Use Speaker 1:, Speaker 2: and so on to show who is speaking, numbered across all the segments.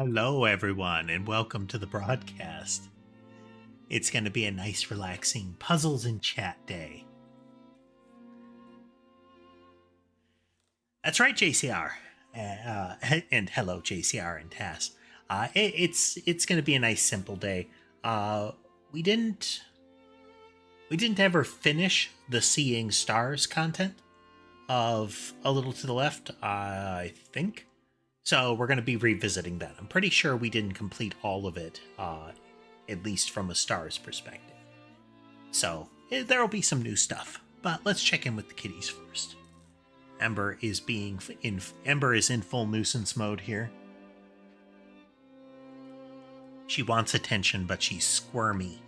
Speaker 1: Hello, everyone, and welcome to the broadcast. It's going to be a nice, relaxing puzzles and chat day. That's right, JCR, and hello, JCR and Tass. It's going to be a nice, simple day. We didn't ever finish the Seeing Stars content of A Little to the Left, I think. So we're going to be revisiting that. I'm pretty sure we didn't complete all of it, at least from a star's perspective. So there will be some new stuff, but let's check in with the kitties first. Ember is in full nuisance mode here. She wants attention, but she's squirmy.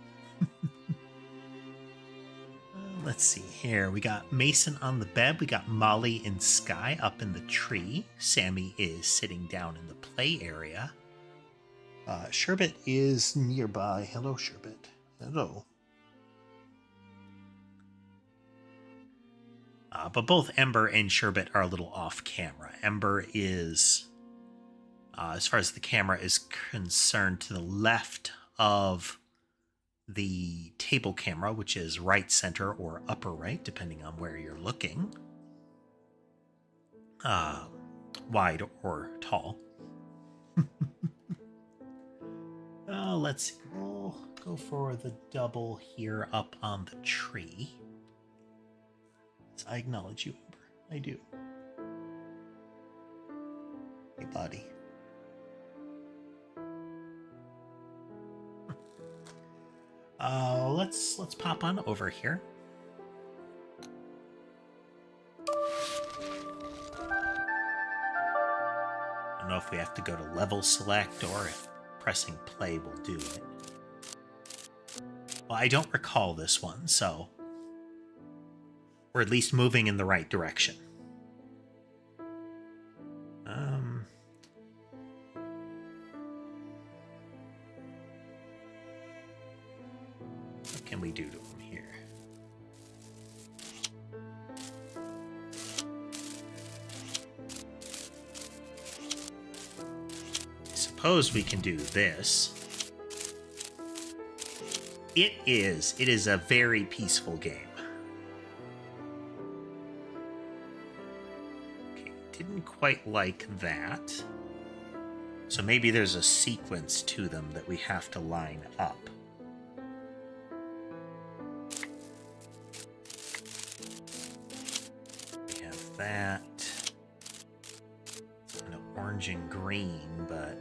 Speaker 1: Let's see here. We got Mason on the bed. We got Molly and Sky up in the tree. Sammy is sitting down in the play area. Sherbet is nearby. Hello, Sherbet. Hello. But both Ember and Sherbet are a little off camera. Ember is, as far as the camera is concerned, to the left of the table camera, which is right center or upper right, depending on where you're looking. Wide or tall. Let's see. We'll go for the double here up on the tree. I acknowledge you, Ember. I do. Hey, buddy. Let's pop on over here. I don't know if we have to go to level select or if pressing play will do it. Well, I don't recall this one, so we're at least moving in the right direction. What can we do to him here? I suppose we can do this. It is a very peaceful game. Okay, didn't quite like that. So maybe there's a sequence to them that we have to line up. That kind of orange and green, but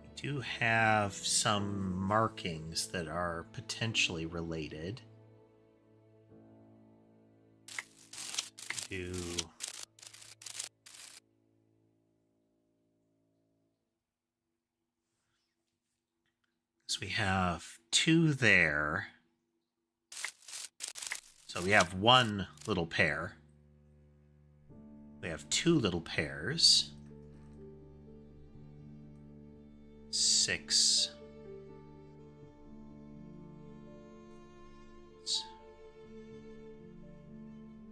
Speaker 1: we do have some markings that are potentially related. So we have two there. So we have one little pair. We have two little pairs. 6.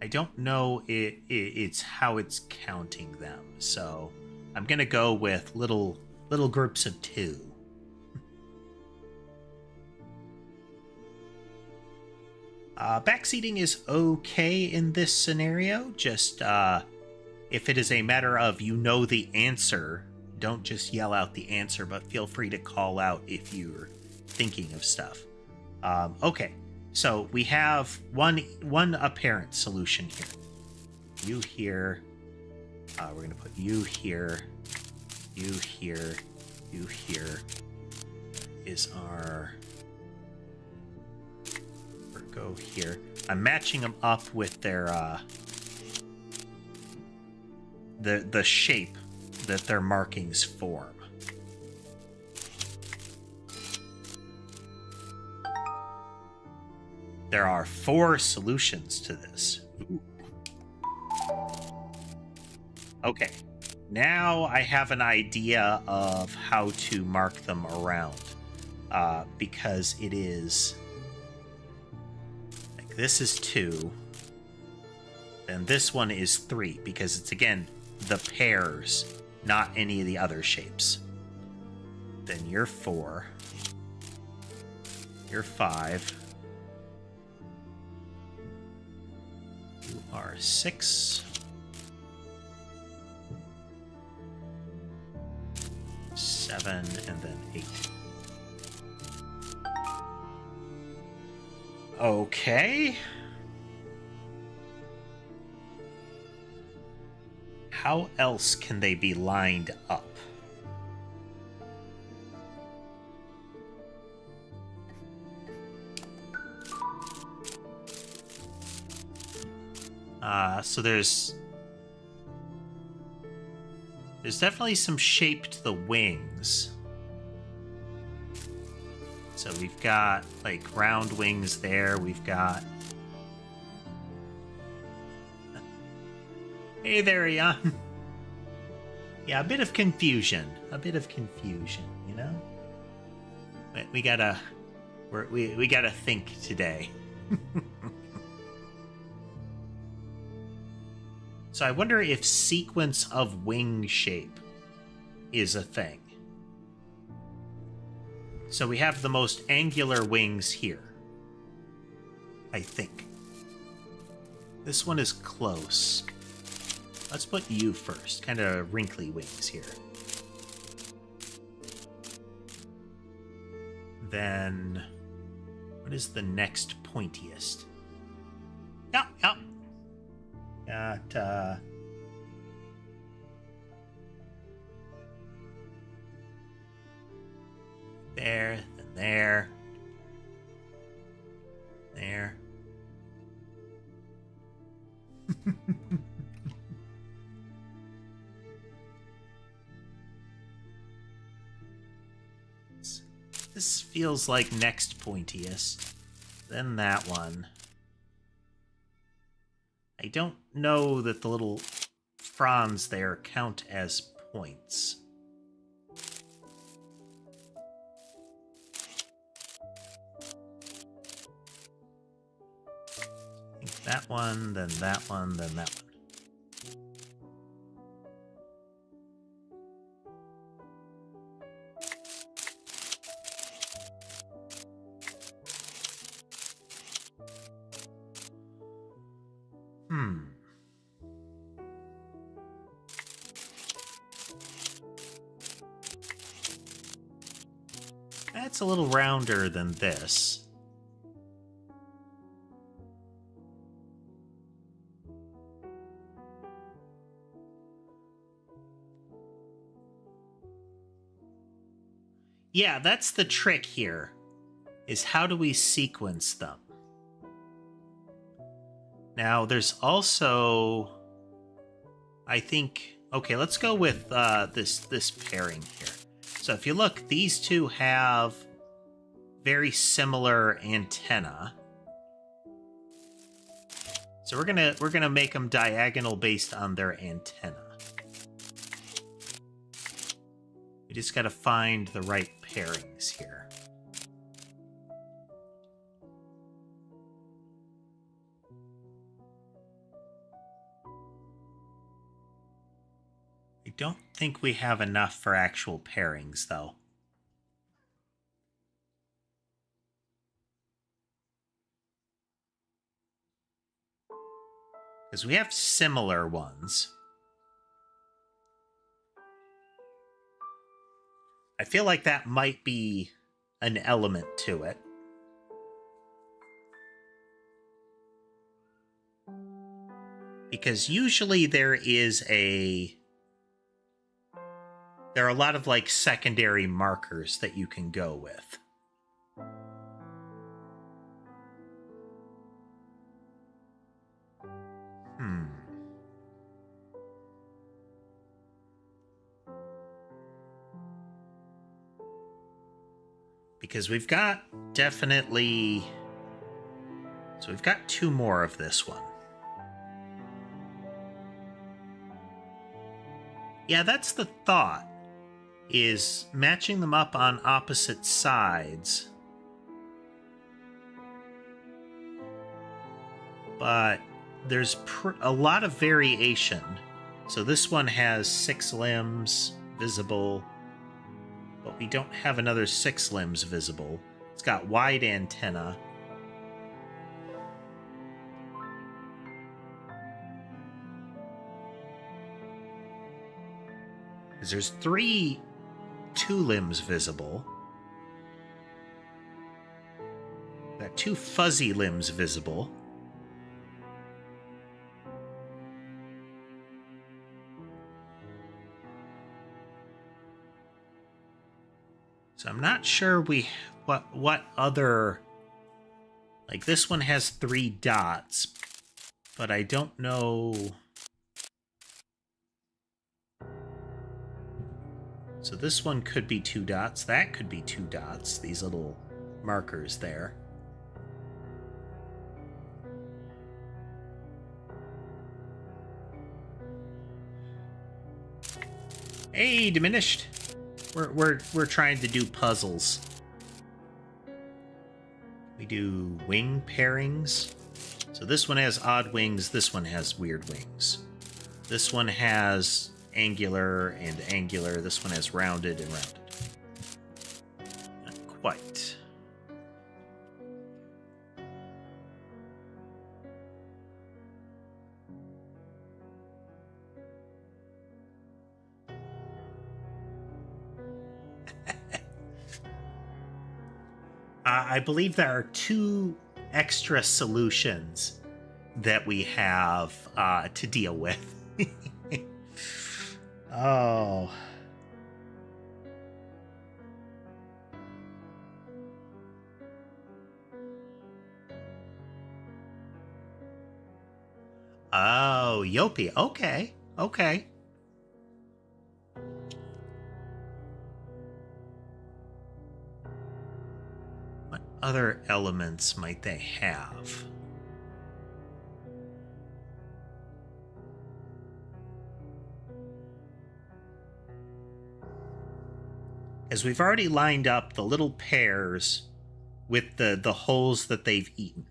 Speaker 1: I don't know it's how it's counting them, so I'm gonna go with little groups of 2. Backseating is okay in this scenario. Just if it is a matter of you know the answer, don't just yell out the answer, but feel free to call out if you're thinking of stuff. Okay, so we have one apparent solution here. You here. We're going to put you here, you here, you here. Is our... go here. I'm matching them up with their the shape that their markings form. There are 4 solutions to this. Ooh. Okay, now I have an idea of how to mark them around, because it is... This is 2. Then this one is 3 because it's, again, the pairs, not any of the other shapes. Then you're 4. You're 5. You are 6. 7, and then 8. Okay. How else can they be lined up? So there's definitely some shape to the wings. So we've got like round wings there. We've got... Hey there, Ian. Yeah, a bit of confusion. You know? But we gotta think today. So I wonder if sequence of wing shape is a thing. So we have the most angular wings here, I think. This one is close. Let's put you first. Kind of wrinkly wings here. Then, what is the next pointiest? Yeah. Got, there, then there. There. This feels like next pointiest. Then that one. I don't know that the little fronds there count as points. I think that one, then that one, then that one. That's a little rounder than this. Yeah, that's the trick here, is how do we sequence them? Now, there's also, I think, okay, let's go with this pairing here. So if you look, these two have very similar antenna. So we're gonna make them diagonal based on their antenna. We just gotta find the right pairings here. I don't think we have enough for actual pairings, though. Because we have similar ones. I feel like that might be an element to it. Because usually there are a lot of like secondary markers that you can go with. Because we've got definitely... So we've got 2 more of this one. Yeah, that's the thought, is matching them up on opposite sides. But there's a lot of variation. So this one has 6 limbs visible, but we don't have another 6 limbs visible. It's got wide antenna. There's 3 2 limbs visible. Got 2 fuzzy limbs visible. So I'm not sure what other, like this one has 3 dots, but I don't know. So this one could be 2 dots. That could be 2 dots. These little markers there. Hey, diminished. We're trying to do puzzles. We do wing pairings. So this one has odd wings. This one has weird wings. This one has angular and angular. This one has rounded and rounded. Not quite. I believe there are 2 extra solutions that we have to deal with. Oh. Oh, Yopi. Okay. Okay. What other elements might they have? As we've already lined up the little pairs with the holes that they've eaten.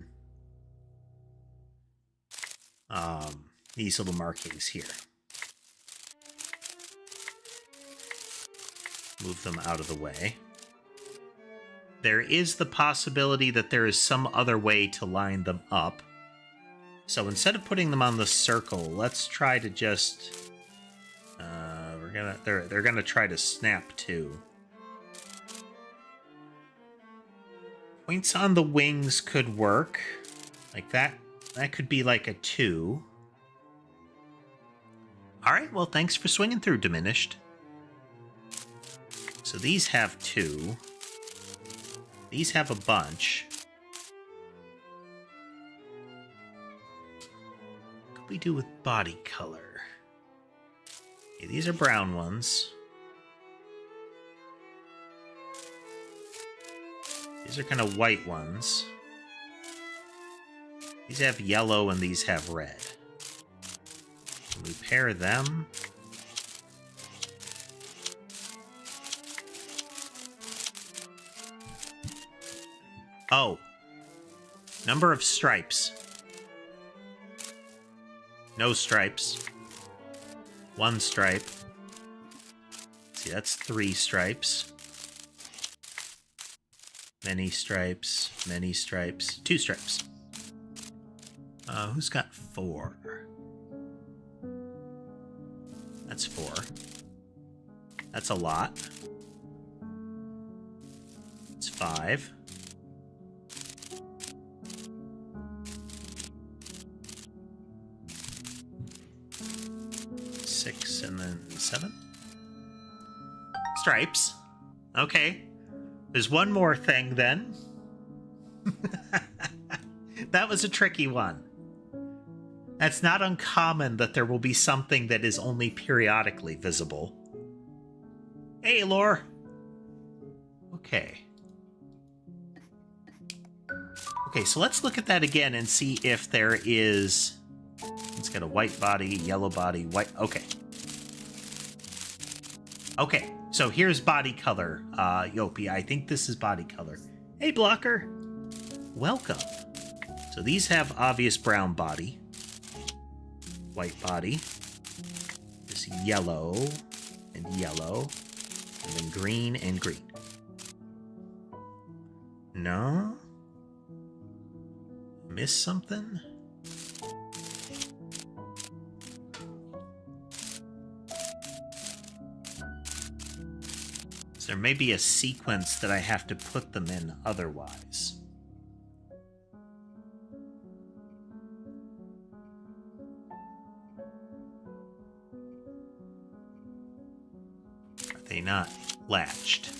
Speaker 1: These little markings here. Move them out of the way. There is the possibility that there is some other way to line them up. So instead of putting them on the circle, let's try to just they're gonna try to snap too. Points on the wings could work. Like that could be like a 2. Alright, well, thanks for swinging through, Diminished. So these have 2. These have a bunch. What could we do with body color? Okay, these are brown ones. These are kind of white ones. These have yellow and these have red. Can we pair them? Oh. Number of stripes. No stripes. 1 stripe. See, that's 3 stripes. Many stripes, 2 stripes. Who's got 4? That's 4. That's a lot. It's 5. Six and then 7. Stripes. Okay. There's one more thing then. That was a tricky one. It's not uncommon that there will be something that is only periodically visible. Hey, Lore. Okay. Okay, so let's look at that again and see if there is... It's got a white body, yellow body, white... Okay. Okay, so here's body color, Yopi. I think this is body color. Hey, Blocker. Welcome. So these have obvious brown body. white body. This yellow and yellow. And then green and green. No? Miss something? So there may be a sequence that I have to put them in otherwise. Are they not latched?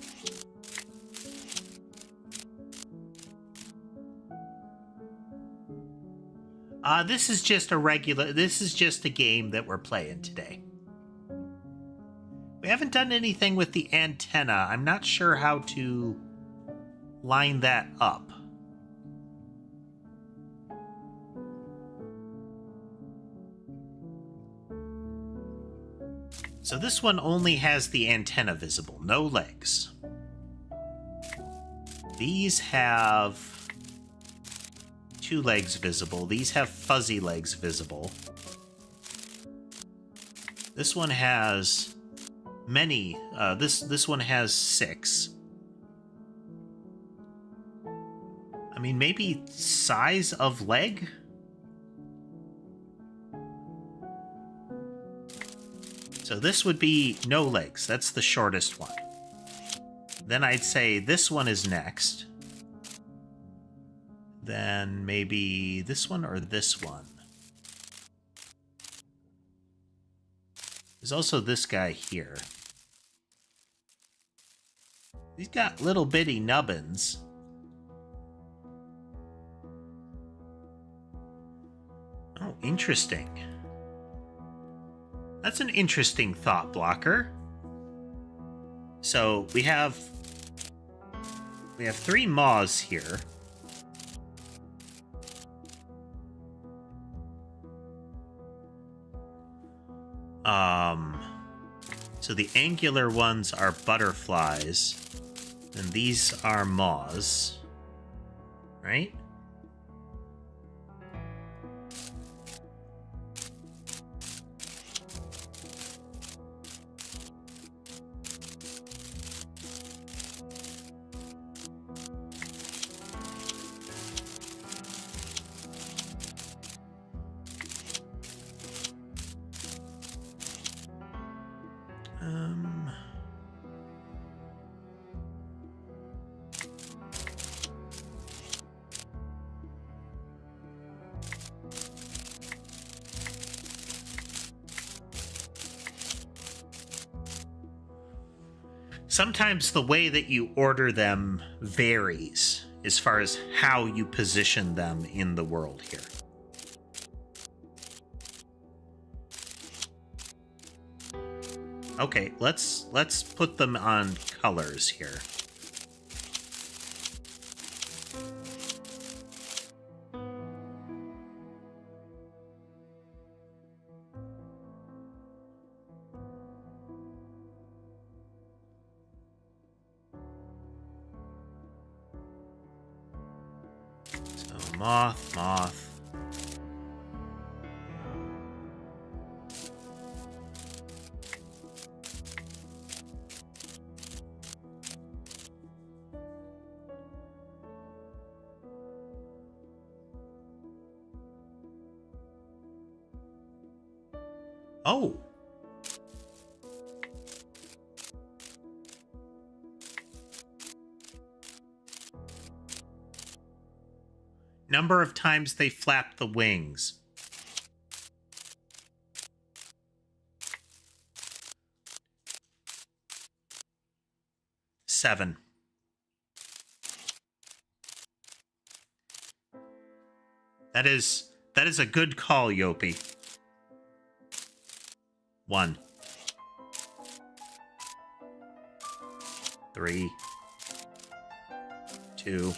Speaker 1: This is just a game that we're playing today. We haven't done anything with the antenna. I'm not sure how to line that up. So this one only has the antenna visible, no legs. These have 2 legs visible. These have fuzzy legs visible. This one has many. This one has 6. I mean, maybe size of leg? So this would be no legs. That's the shortest one. Then I'd say this one is next. Then maybe this one or this one. There's also this guy here. He's got little bitty nubbins. Oh, interesting. That's an interesting thought blocker. So we have 3 maws here. So the angular ones are butterflies, and these are moths, right? Sometimes the way that you order them varies as far as how you position them in the world here. Okay, let's put them on colors here. So moth. Oh. Number of times they flap the wings. Seven. That is a good call, Yopi. 1. 3. 2.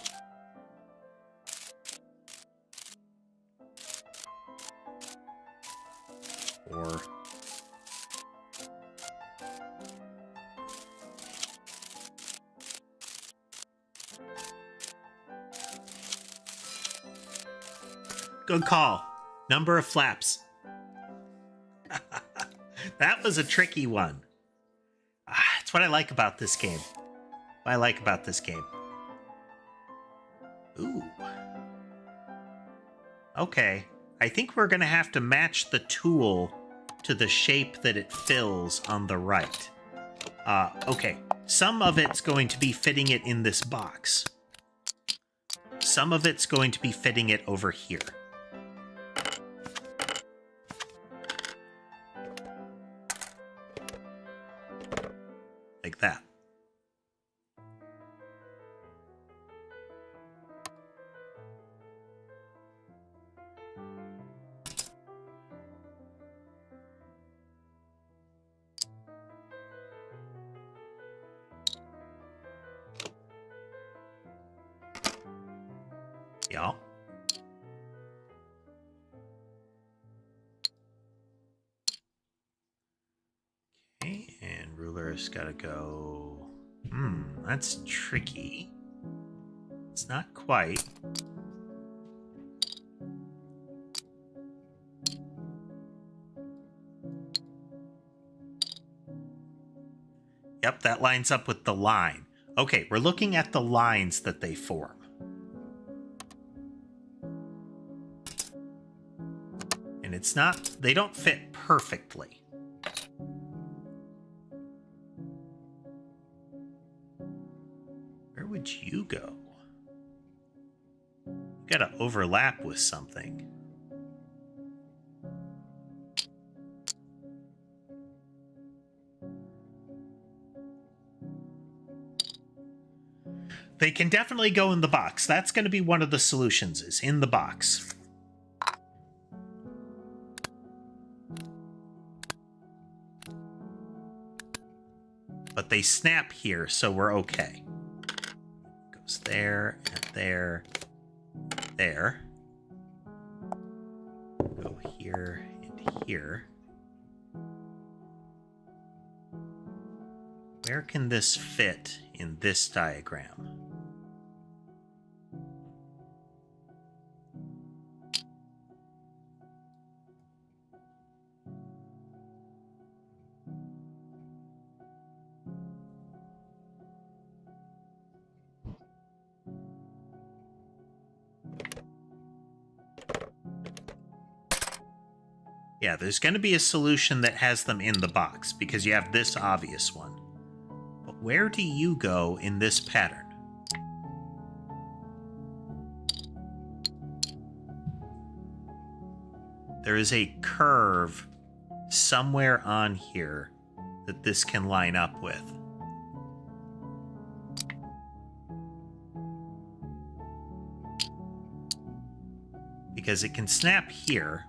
Speaker 1: 4. 'Good call. Number of flaps. That was a tricky one. It's what I like about this game. What I like about this game. Ooh. Okay. I think we're going to have to match the tool to the shape that it fills on the right. Okay. Some of it's going to be fitting it in this box. Some of it's going to be fitting it over here. Like that. Yeah. Okay, and ruler's gotta go. That's tricky. It's not quite. Yep, that lines up with the line. Okay, we're looking at the lines that they form. And it's not, they don't fit perfectly. Where would you go? You gotta overlap with something. They can definitely go in the box. That's going to be one of the solutions, is in the box. But they snap here, so we're okay. Goes there, and there, there. Go here, and here. Where can this fit in this diagram? Yeah, there's going to be a solution that has them in the box, because you have this obvious one. But where do you go in this pattern? There is a curve somewhere on here that this can line up with. Because it can snap here.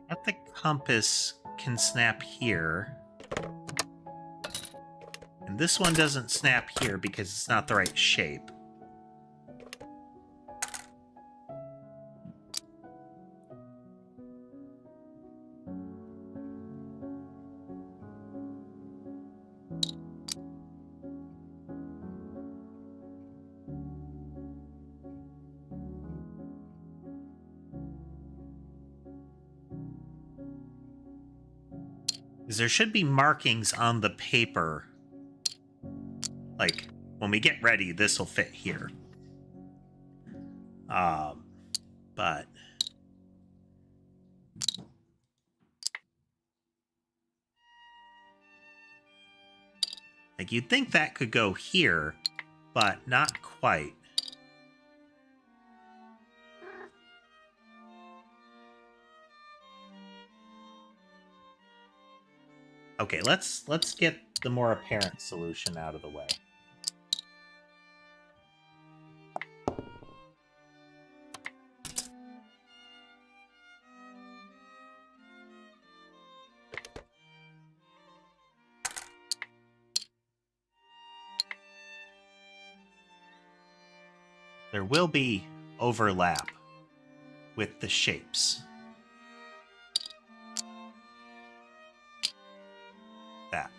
Speaker 1: At the compass can snap here. And this one doesn't snap here because it's not the right shape. Because there should be markings on the paper. Like, when we get ready, this will fit here. But... like, you'd think that could go here, but not quite. Okay, let's get the more apparent solution out of the way. there will be overlap with the shapes. That.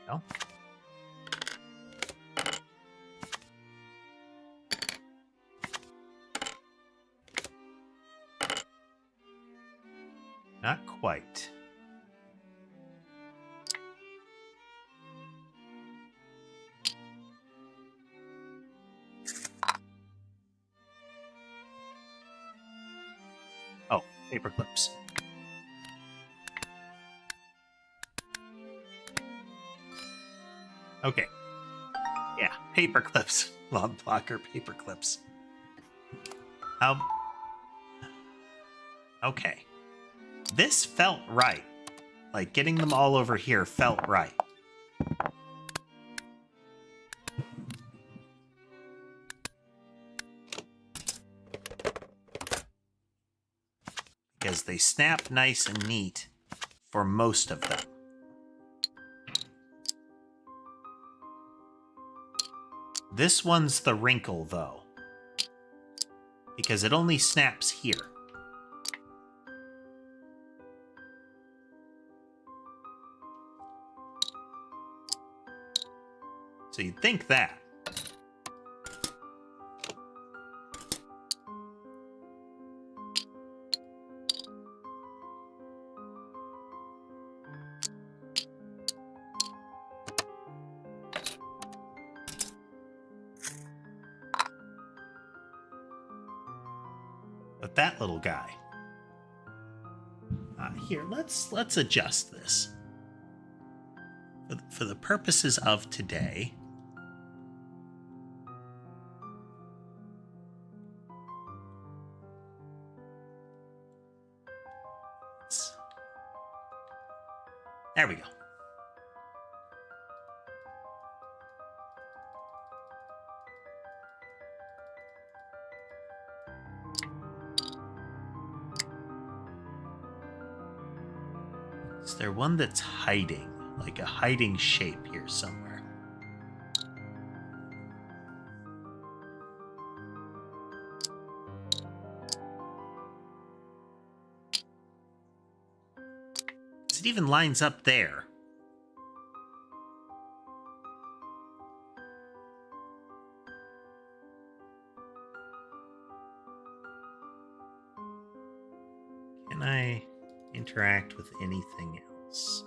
Speaker 1: There we go. Not quite. Oh, paper clips. Okay. Yeah, paper clips. Log blocker paper clips. Okay. This felt right. Like, getting them all over here felt right. Because they snap nice and neat for most of them. This one's the wrinkle, though. Because it only snaps here. So you'd think that. But that little guy. Here, let's adjust this. For the purposes of today, there we go. Is there one that's hiding? Like a hiding shape here somewhere? It even lines up there. Can I interact with anything else?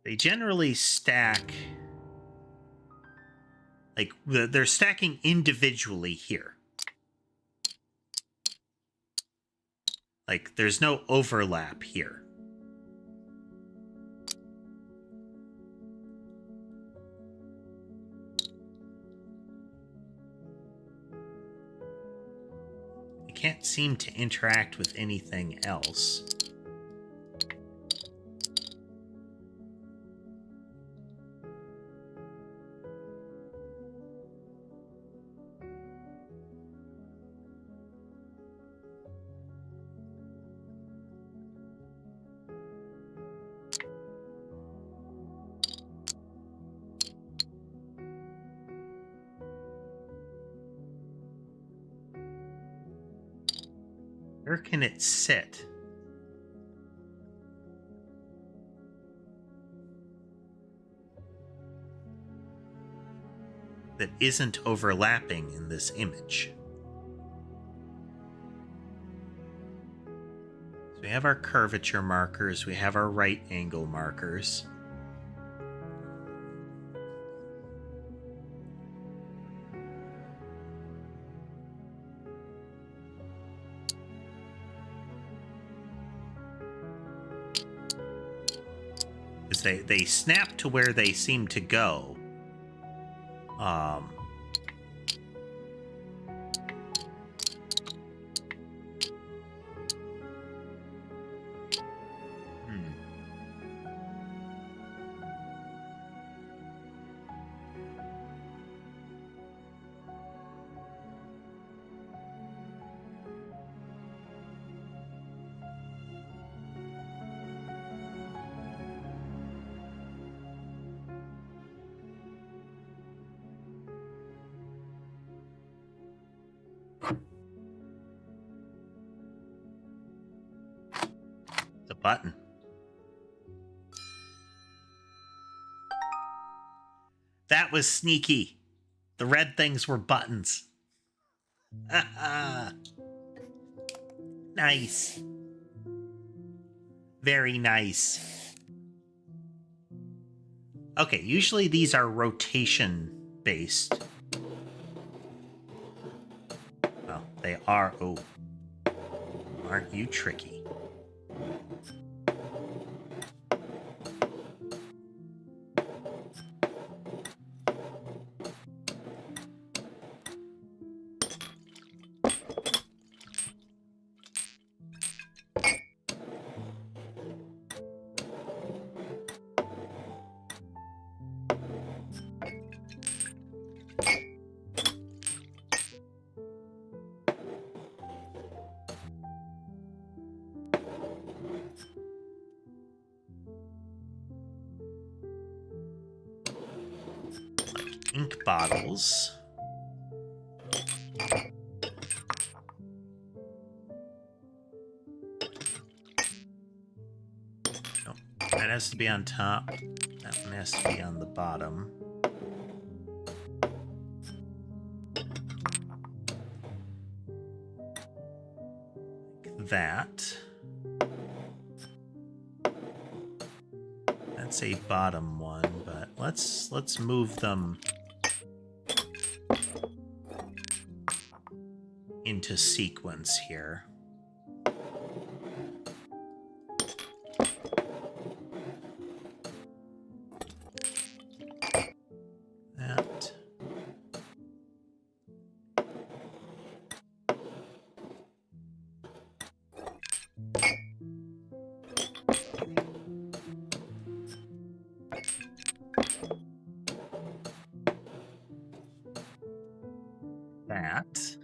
Speaker 1: They generally stack, like, they're stacking individually here. Like, there's no overlap here. They can't seem to interact with anything else. Where can it sit? That isn't overlapping in this image. we have our curvature markers, we have our right angle markers. Because they snap to where they seem to go. The button. That was sneaky. The red things were buttons. Nice. Very nice. Okay, usually these are rotation based. Well, they are. Oh. Aren't you tricky? Ink bottles. Nope, that has to be on top. That one has to be on the bottom. Like that. That's a bottom one, but let's move them into sequence here. That. That.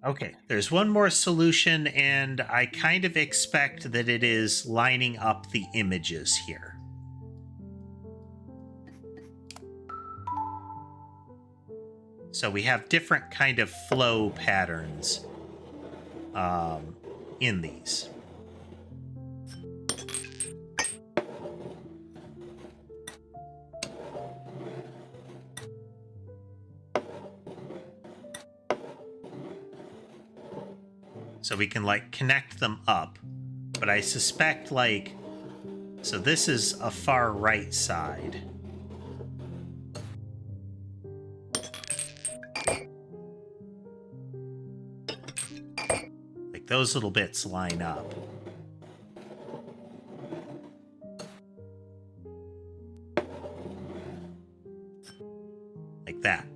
Speaker 1: Okay, there's one more solution, and I kind of expect that it is lining up the images here. So we have different kind of flow patterns in these. So we can like connect them up, but I suspect like, so this is a far right side. Like those little bits line up. Like that.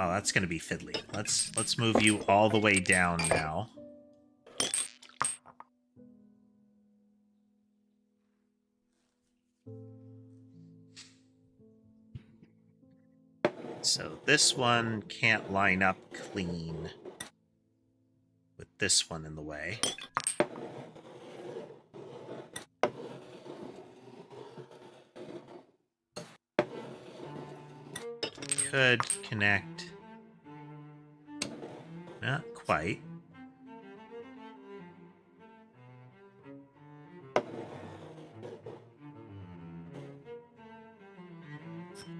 Speaker 1: Oh, that's going to be fiddly. Let's move you all the way down now. So this one can't line up clean with this one in the way. could connect. Not quite.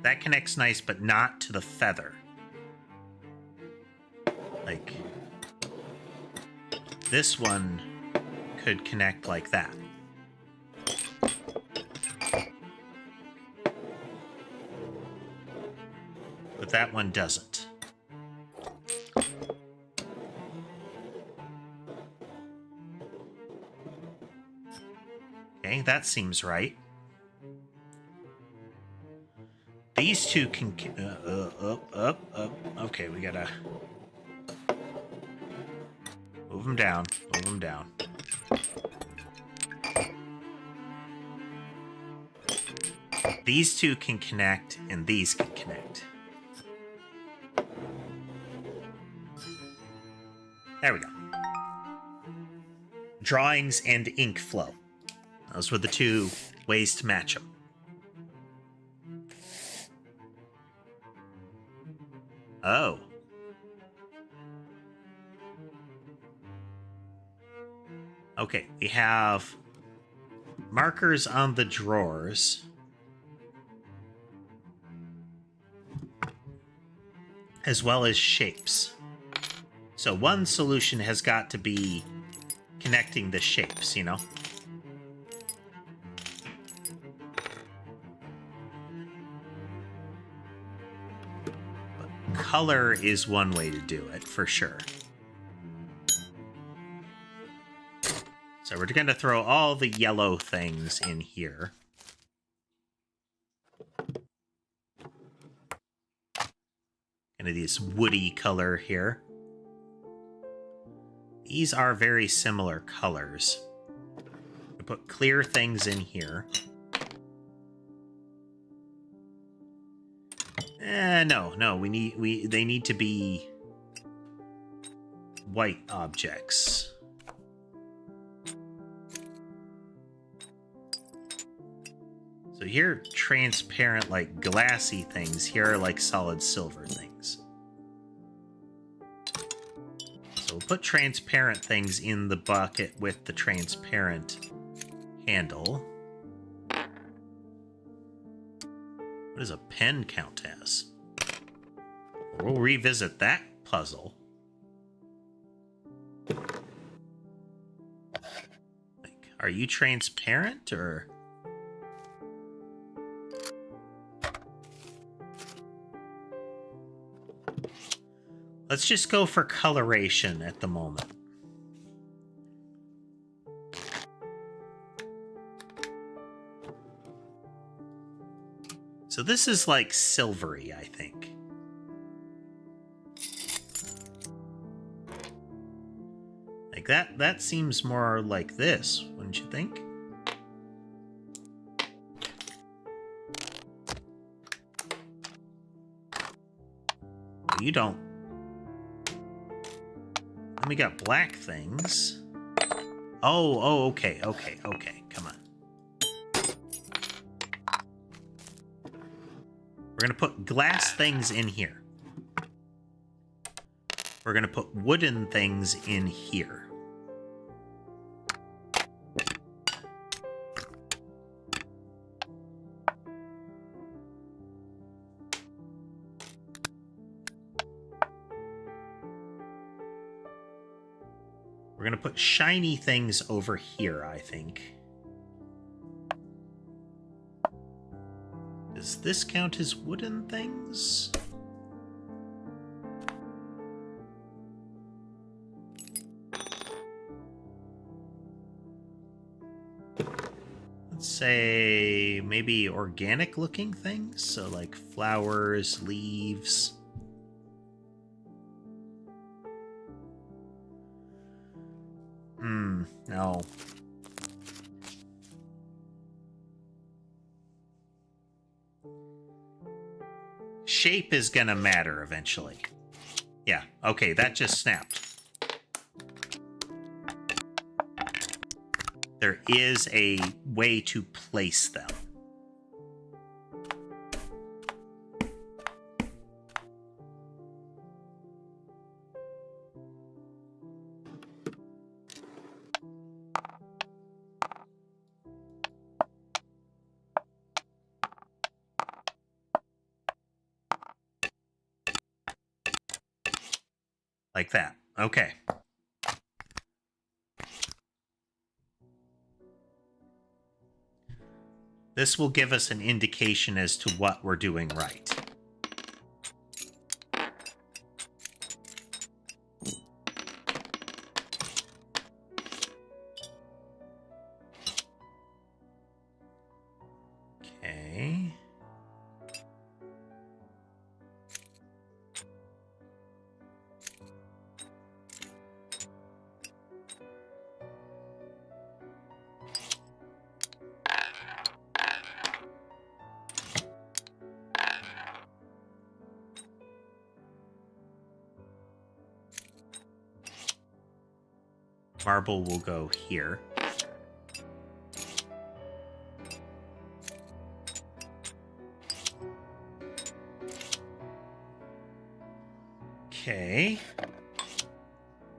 Speaker 1: That connects nice, but not to the feather. Like, this one could connect like that. But that one doesn't. Okay, that seems right. These two can... up. Okay, we gotta... Move them down. Move them down. These two can connect, and these can connect. There we go. Drawings and ink flow. Those were the two ways to match them. Oh. Okay, we have markers on the drawers. As well as shapes. So one solution has got to be connecting the shapes, you know? But color is one way to do it, for sure. So we're going to throw all the yellow things in here. Kind of this woody color here. These are very similar colors. I put clear things in here. No, they need to be white objects. So here, transparent, like glassy things. Here are like solid silver things. So we'll put transparent things in the bucket with the transparent handle. What does a pen count as? We'll revisit that puzzle. Like, are you transparent or... Let's just go for coloration at the moment. So this is like silvery, I think. Like that seems more like this, wouldn't you think? You don't. Then we got black things. Oh, okay, come on. We're gonna put glass things in here. We're gonna put wooden things in here. We're gonna put shiny things over here, I think. Does this count as wooden things? Let's say maybe organic looking things, so like flowers, leaves. No. Shape is gonna matter eventually. Yeah, okay, that just snapped. There is a way to place them. Like that. Okay. This will give us an indication as to what we're doing right. Okay. Marble will go here. Okay.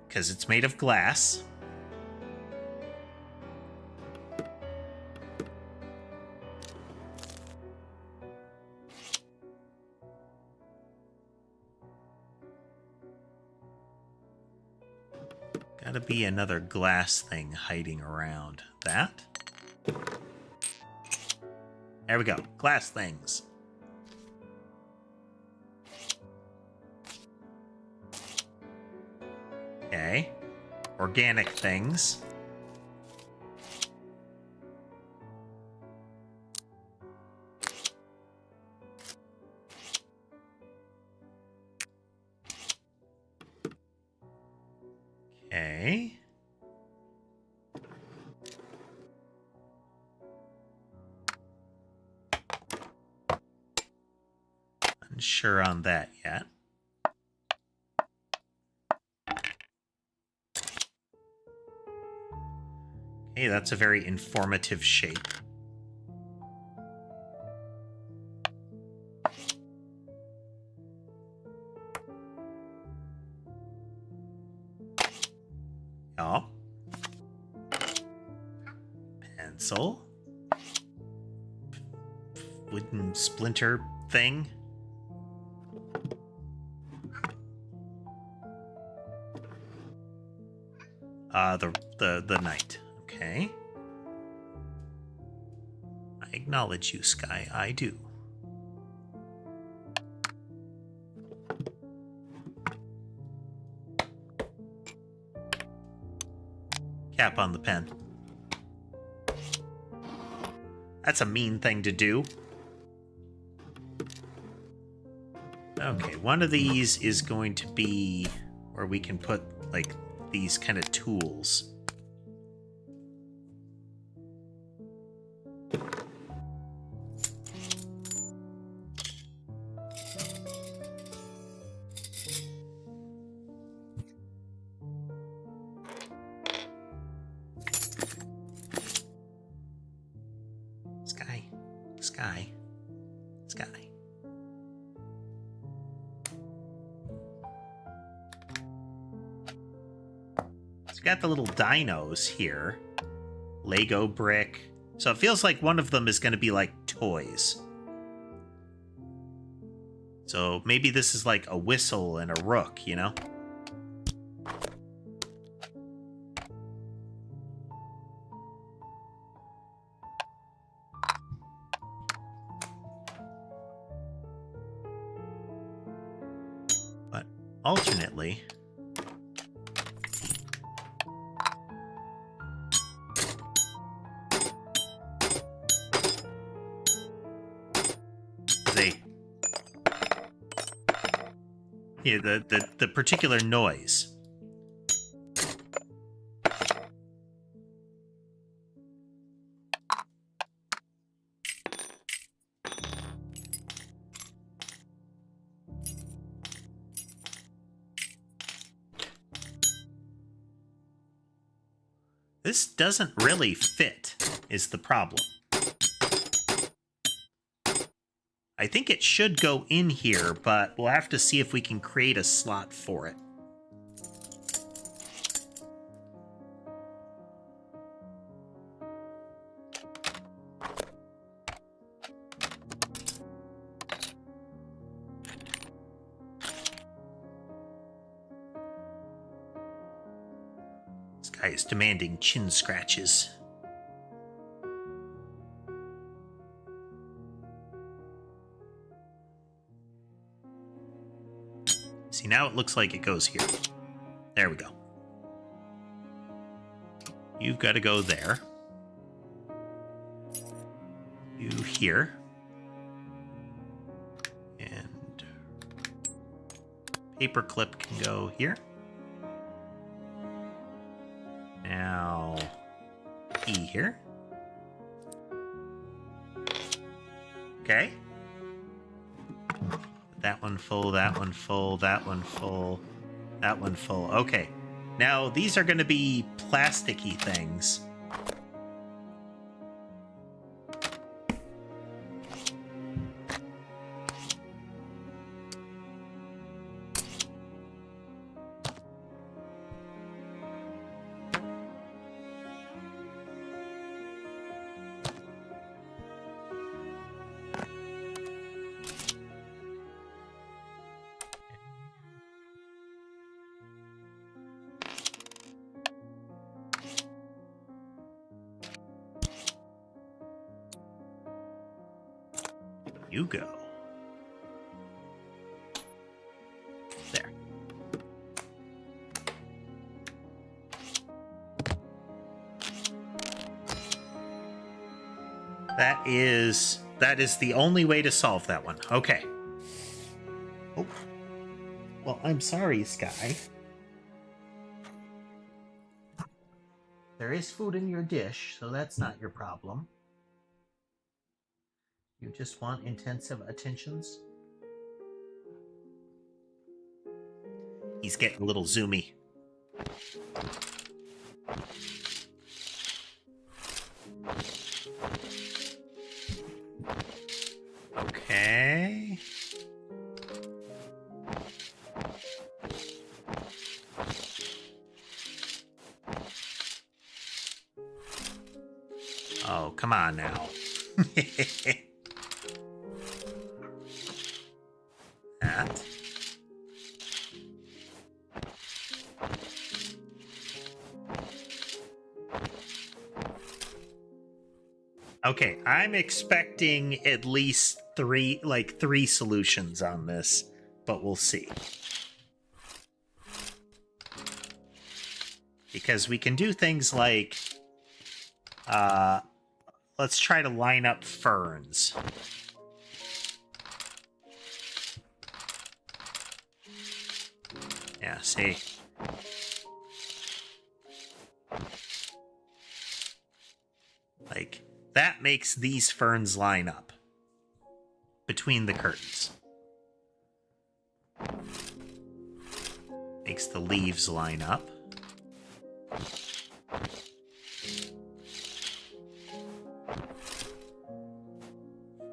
Speaker 1: Because it's made of glass. Gotta be another glass thing hiding around that. There we go. Glass things. Okay. Organic things. Okay. Unsure on that yet. Hey, that's a very informative shape. Oh. Pencil. Wooden splinter thing. The knight. Okay. I acknowledge you, Sky. I do. Cap on the pen. That's a mean thing to do. Okay, one of these is going to be where we can put, like, these kind of tools. Sky. It's got the little dinos here. Lego brick. So it feels like one of them is going to be like toys. So maybe this is like a whistle and a rook, you know? But alternately, the particular noise. This doesn't really fit, is the problem. I think it should go in here, but we'll have to see if we can create a slot for it. This guy is demanding chin scratches. See, now it looks like it goes here. There we go. You've got to go there. You here. And paperclip can go here. Now, E here. Okay. That one full, that one full, that one full, that one full. Okay. Now, these are going to be plasticky things. You go. There. That is the only way to solve that one. Okay. Oh. Well, I'm sorry, Sky. There is food in your dish, so that's not your problem. You just want intensive attentions? He's getting a little zoomy. Okay. Oh, come on now. That. Okay, I'm expecting at least three solutions on this, but we'll see. Because we can do things like, let's try to line up ferns. Yeah, see. Like, that makes these ferns line up between the curtains. Makes the leaves line up.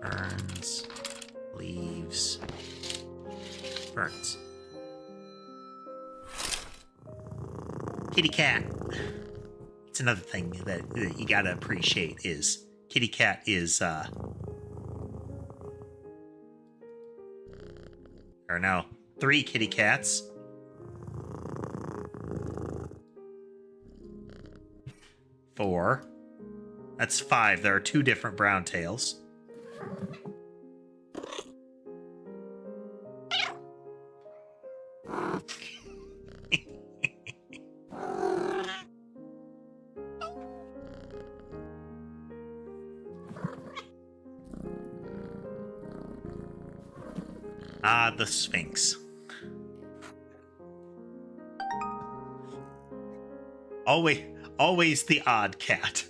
Speaker 1: Ferns, leaves, ferns. Kitty cat. It's another thing that you gotta appreciate is kitty cat is there are now 3 kitty cats. 4. That's 5. There are 2 different brown tails. Ah, the Sphinx. Always the odd cat.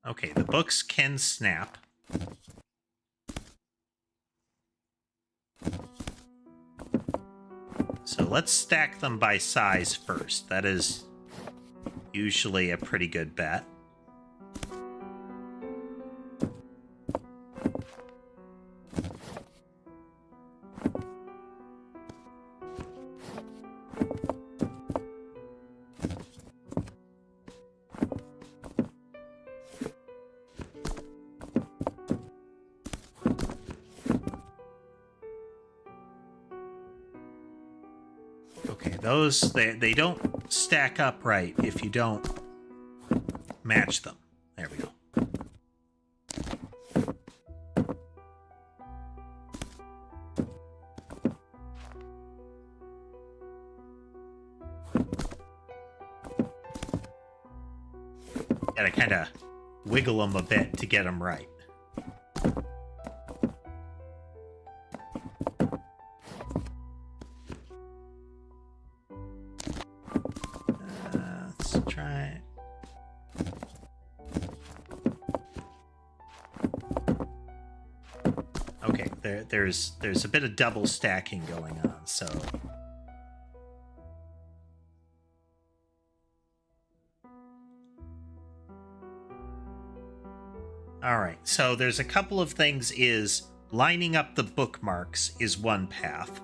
Speaker 1: Okay, the books can snap. So let's stack them by size first. That is usually a pretty good bet. those, they don't stack up right if you don't match them. There we go. Gotta kind of wiggle them a bit to get them right. Let's try it. Okay, there's a bit of double stacking going on, so... All right, so there's a couple of things. Is lining up the bookmarks is one path.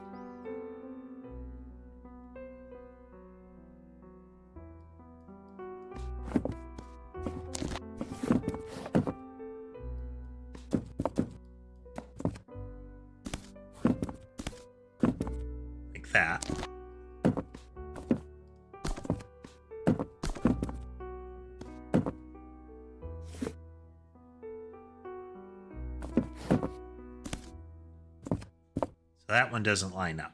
Speaker 1: Like that. That one doesn't line up.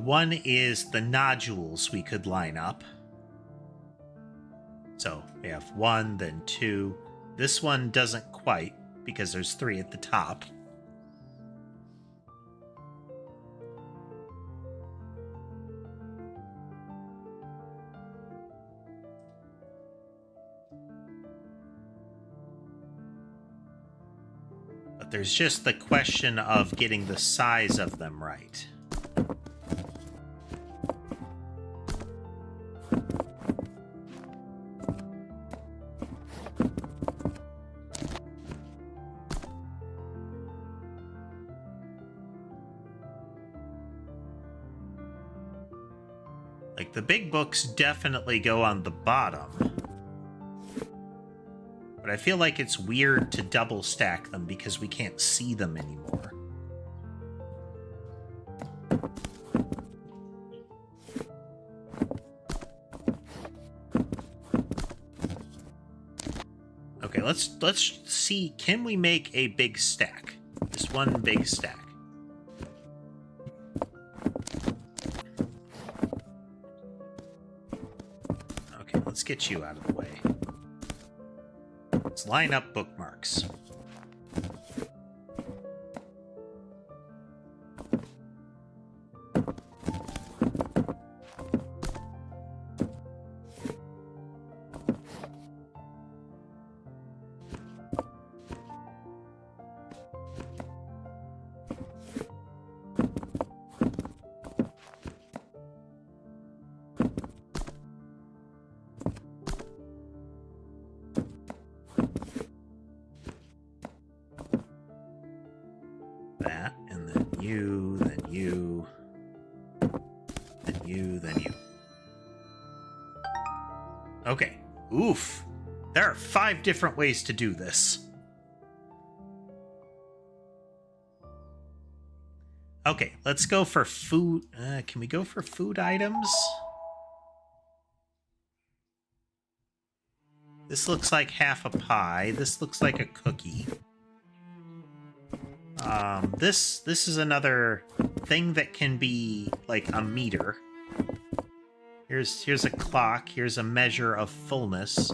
Speaker 1: One is the nodules we could line up. So we have 1, then 2. This one doesn't quite, because there's 3 at the top. But there's just the question of getting the size of them right. Like, the big books definitely go on the bottom. But I feel like it's weird to double stack them because we can't see them anymore. Okay, let's see, can we make a big stack? Just one big stack. Okay, let's get you out of the way. Let's line up bookmarks. That, and then you, then you, then you, then you. Okay. Oof. There are 5 different ways to do this. Okay, let's go for food. Can we go for food items? This looks like half a pie. This looks like a cookie. This is another thing that can be like a meter. Here's a clock. Here's a measure of fullness.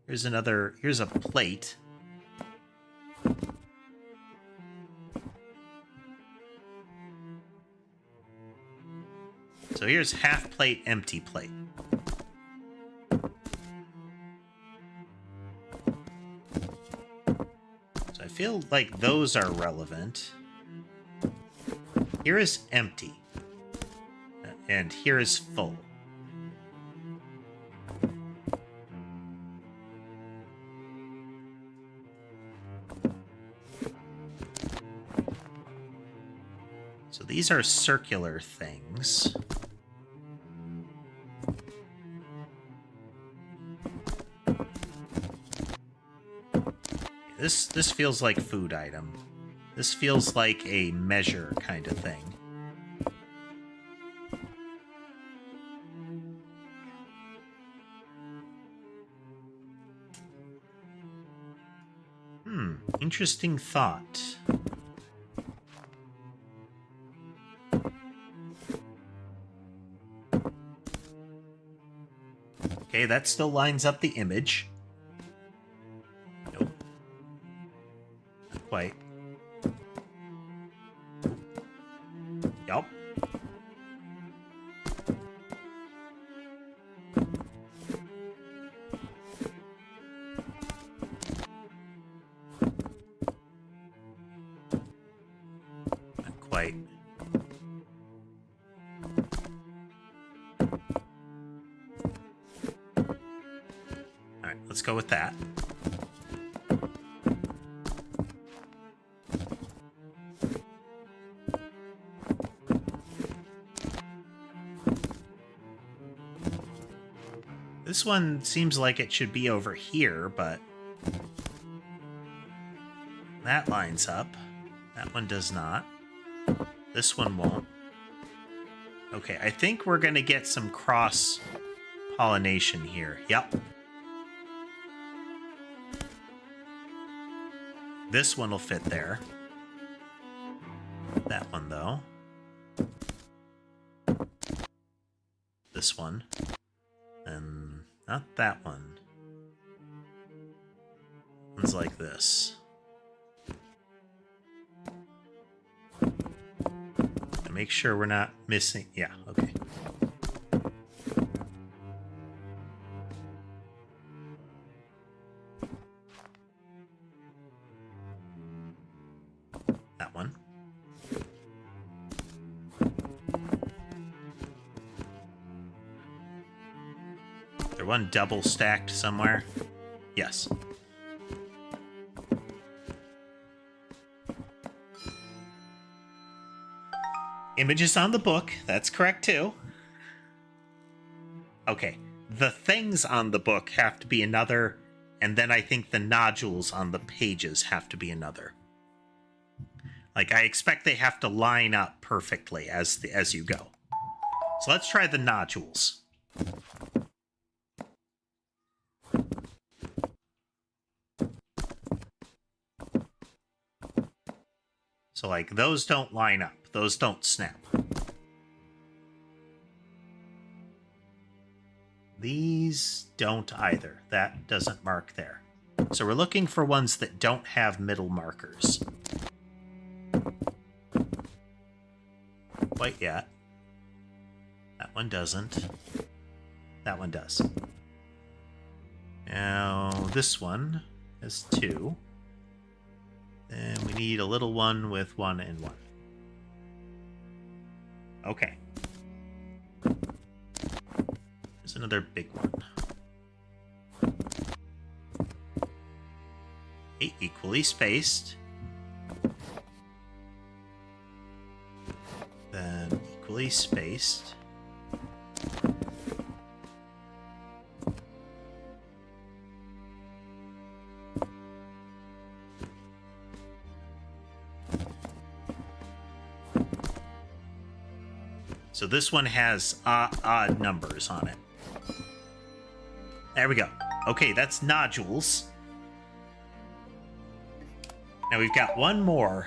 Speaker 1: Here's a plate. So here's half plate, empty plate. So I feel like those are relevant. Here is empty. And here is full. So these are circular things. This feels like food item. This feels like a measure kind of thing. Interesting thought. Okay, that still lines up the image. Nope. Not quite. Yup. Not quite. Alright, let's go with that. This one seems like it should be over here, but that lines up. That one does not. This one won't. Okay, I think we're going to get some cross-pollination here. Yep. This one will fit there. That one, though. This one. And not that one. One's like this. And make sure we're not missing. Yeah, okay. That one. One double stacked somewhere? Yes. Images on the book. That's correct, too. Okay. The things on the book have to be another, and then I think the nodules on the pages have to be another. Like, I expect they have to line up perfectly as you go. So let's try the nodules. So, like, those don't line up. Those don't snap. These don't either. That doesn't mark there. So we're looking for ones that don't have middle markers. Quite yet. That one doesn't. That one does. Now, this one has 2. And we need a little one with 1 and 1. Okay. There's another big one. 8 equally spaced. Then equally spaced. So this one has odd numbers on it. There we go. Okay, that's nodules. Now we've got one more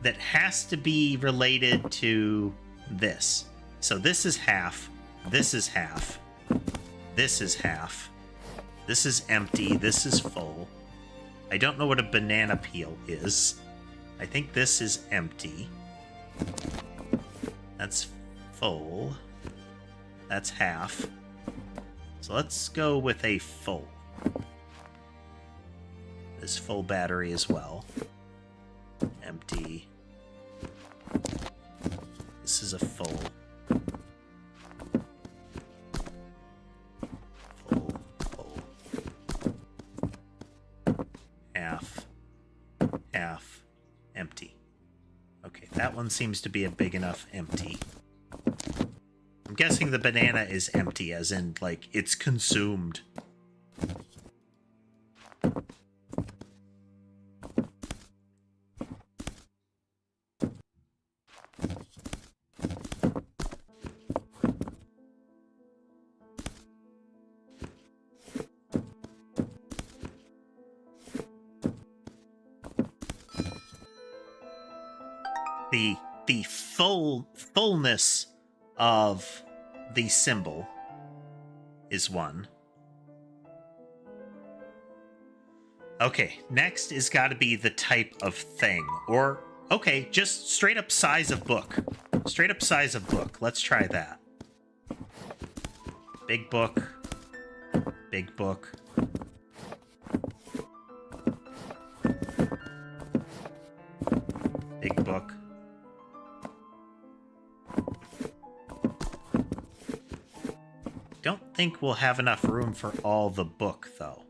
Speaker 1: that has to be related to this. So this is half, this is half, this is half, this is empty, this is full. I don't know what a banana peel is. I think this is empty. That's full. That's half. So let's go with a full. This full battery as well. Empty. This is a full. Full, full. Half. Half. Empty. Okay, that one seems to be a big enough empty. I'm guessing the banana is empty, as in, like, it's consumed. The fullness of the symbol is one. Okay, next is got to be the type of thing. Or, okay, just straight up size of book. Straight up size of book. Let's try that. Big book. Big book. Big book. Don't think we'll have enough room for all the book, though.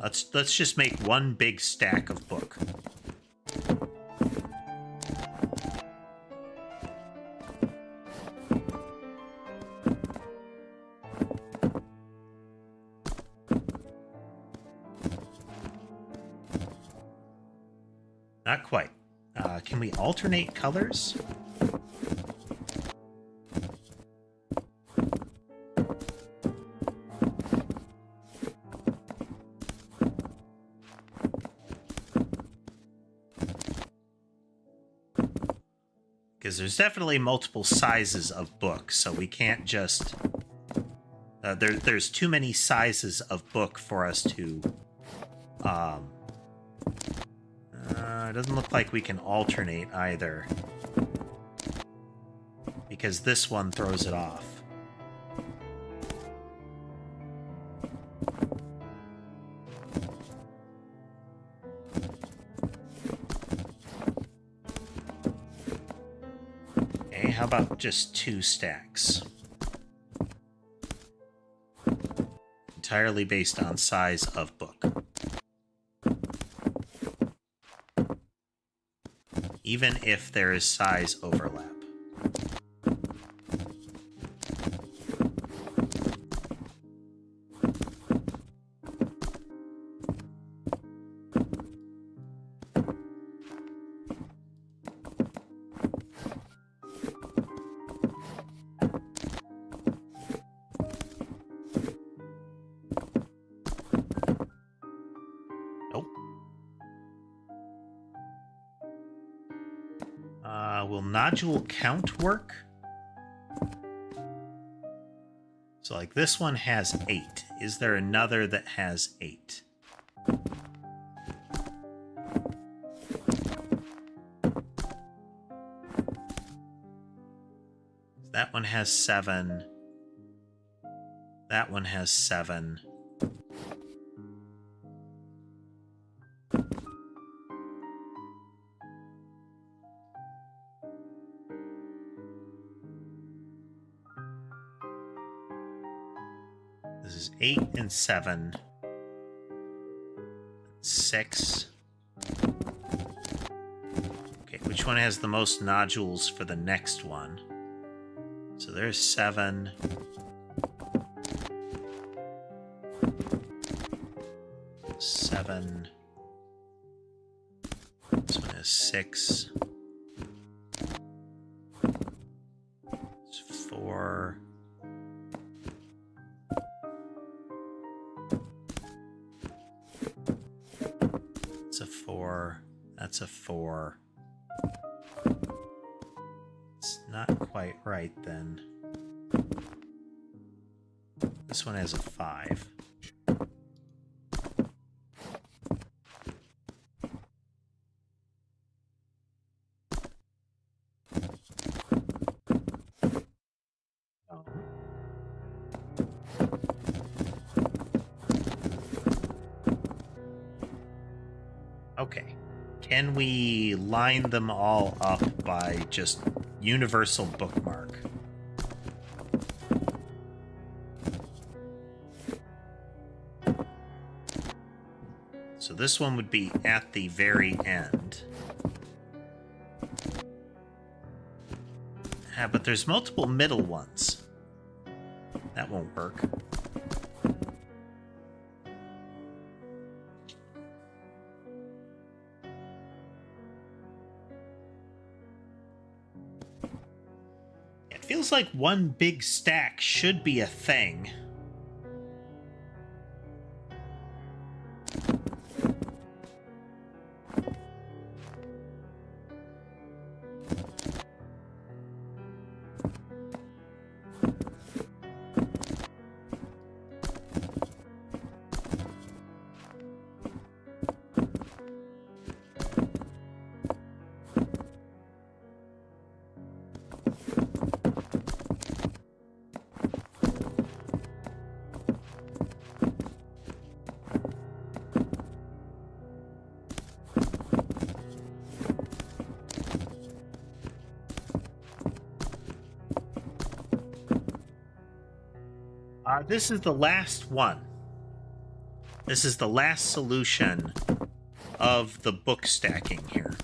Speaker 1: Let's just make one big stack of book. Not quite. Can we alternate colors? Because there's definitely multiple sizes of books, so we can't just... there's too many sizes of book for us to... it doesn't look like we can alternate either. Because this one throws it off. Okay, how about just 2 stacks? Entirely based on size of book. Even if there is size overlap. Will nodule count work? So, like, this one has 8. Is there another that has 8? That one has 7. That one has 7. This is 8 and 7. 6. Okay, which one has the most nodules for the next one? So there's 7. 7. This one has 6. It's 4. It's a 4. That's a 4. It's not quite right then. This one has a 5. Okay. Can we line them all up by just universal bookmark? So this one would be at the very end. But there's multiple middle ones. That won't work. It feels like one big stack should be a thing. This is the last one. This is the last solution of the book stacking here.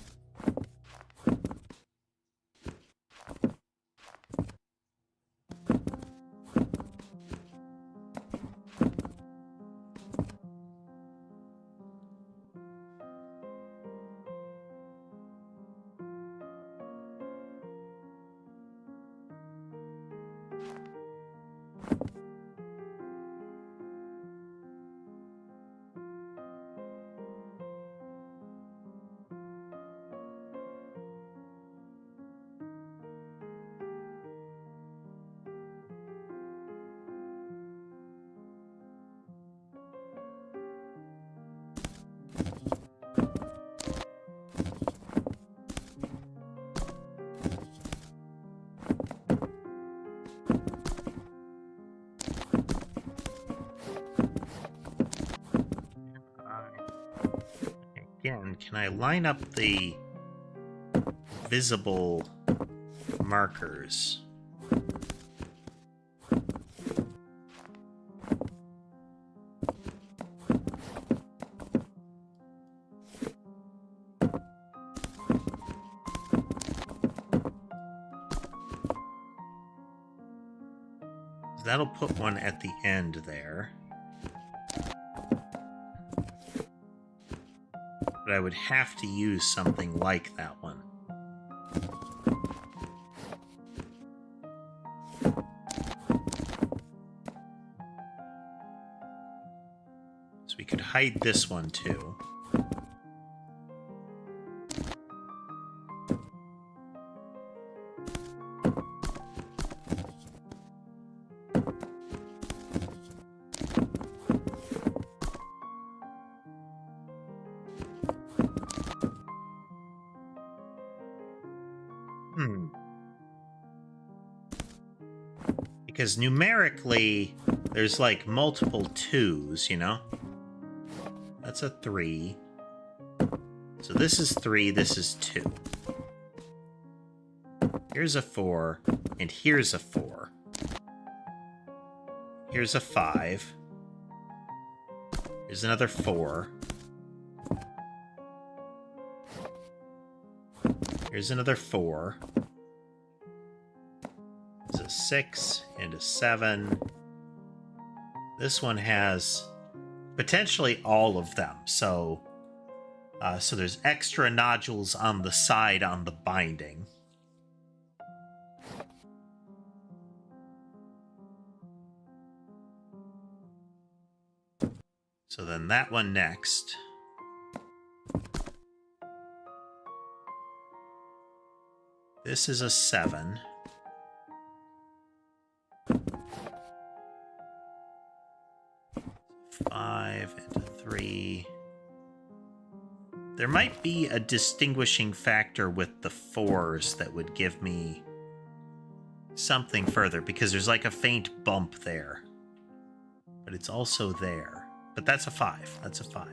Speaker 1: Again, can I line up the visible markers? That'll put one at the end there. But I would have to use something like that one. So we could hide this one too. Because numerically, there's like multiple 2s, you know? That's a 3. So this is 3, this is 2. Here's a 4, and here's a 4. Here's a 5. Here's another 4. Here's another 4. There's a 6 and a 7. This one has potentially all of them. So there's extra nodules on the side on the binding. So then that one next. This is a 7. Five and a 3. There might be a distinguishing factor with the 4s that would give me something further, because there's like a faint bump there. But it's also there. But that's a 5. That's a 5.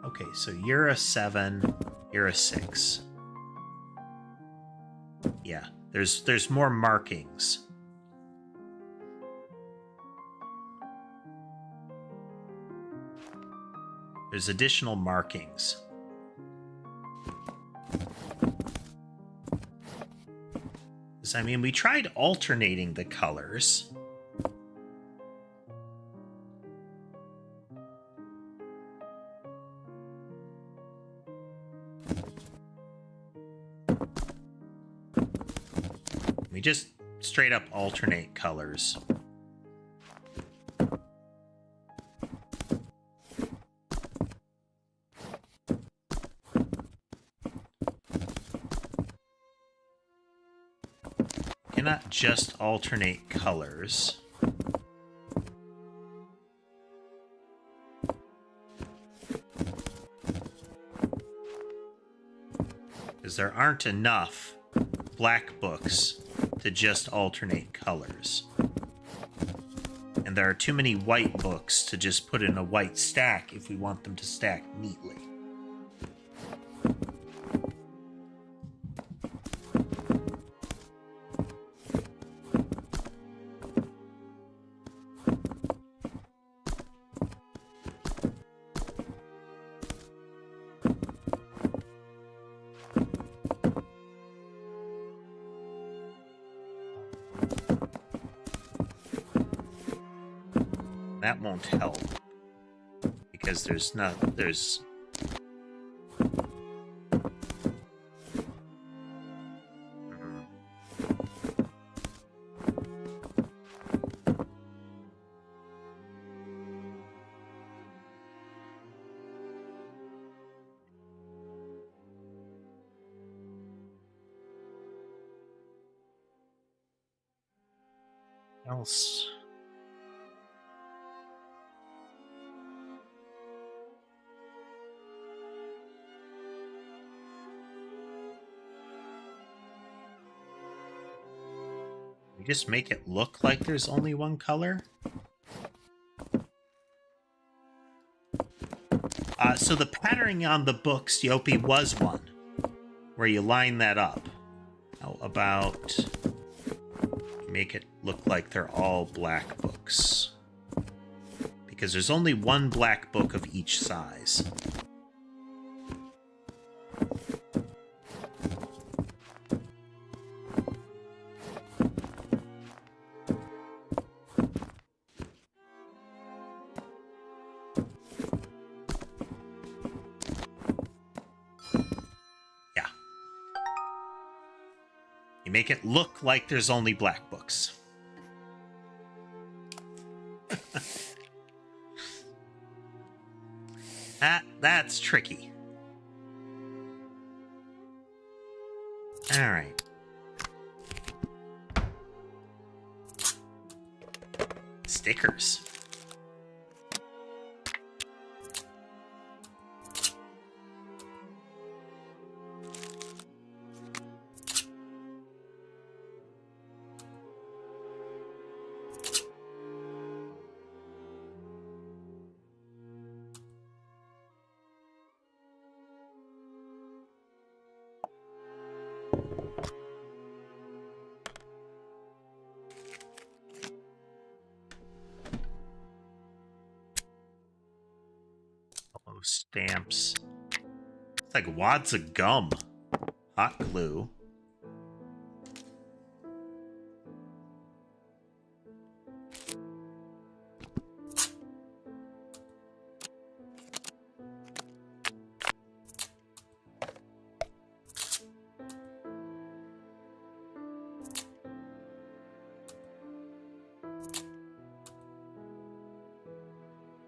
Speaker 1: Okay, so you're a 7, you're a 6. Yeah, there's more markings. There's additional markings. I mean, we tried alternating the colors. We just straight up alternate colors. Cannot just alternate colors. Because there aren't enough black books to just alternate colors. And there are too many white books to just put in a white stack if we want them to stack neatly. That won't help because there's else. Just make it look like there's only one color. So the patterning on the books, Yopi, was one, where you line that up. How about make it look like they're all black books? Because there's only one black book of each size. Make it look like there's only black books. That's tricky. All right. Stickers. Stamps. It's like wads of gum. Hot glue.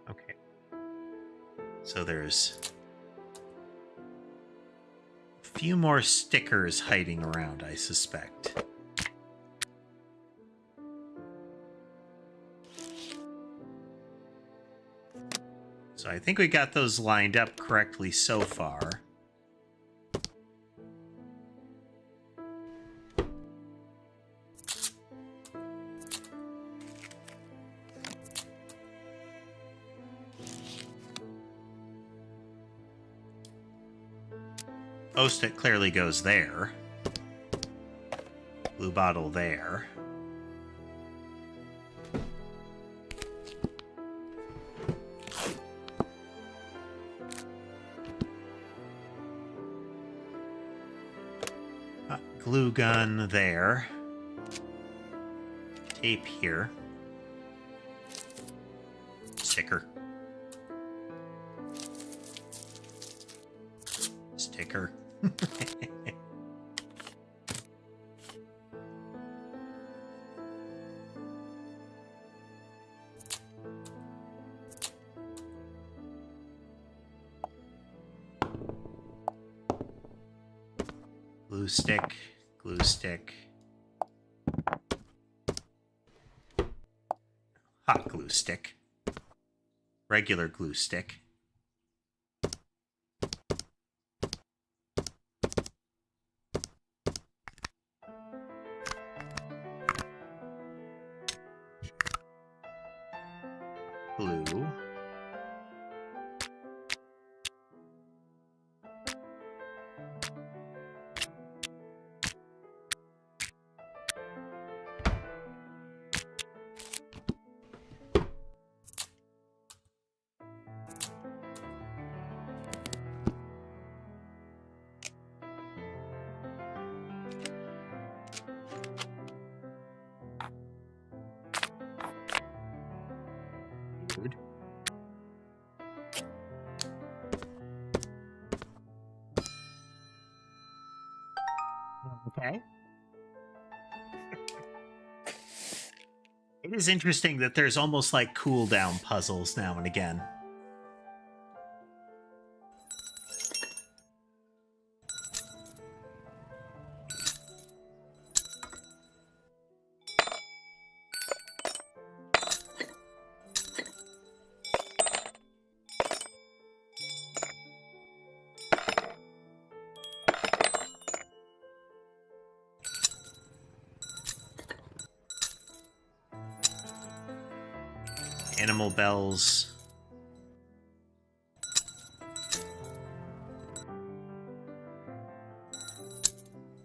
Speaker 1: Okay. So there's a few more stickers hiding around, I suspect. So I think we got those lined up correctly so far. Post-it clearly goes there. Blue bottle there. Glue gun there. Tape here. Sticker. Sticker. Glue stick, glue stick. Hot glue stick. Regular glue stick. Glue. Food. Okay. It is interesting that there's almost like cooldown puzzles now and again. Animal bells.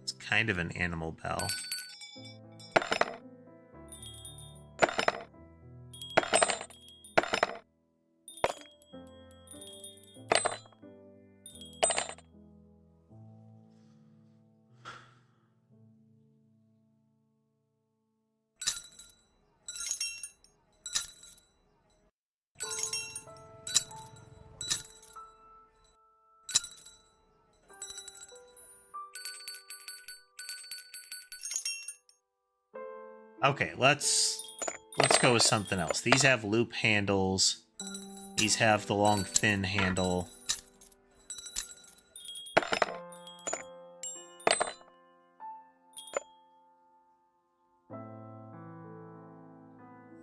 Speaker 1: It's kind of an animal bell. Okay, let's go with something else. These have loop handles. These have the long thin handle.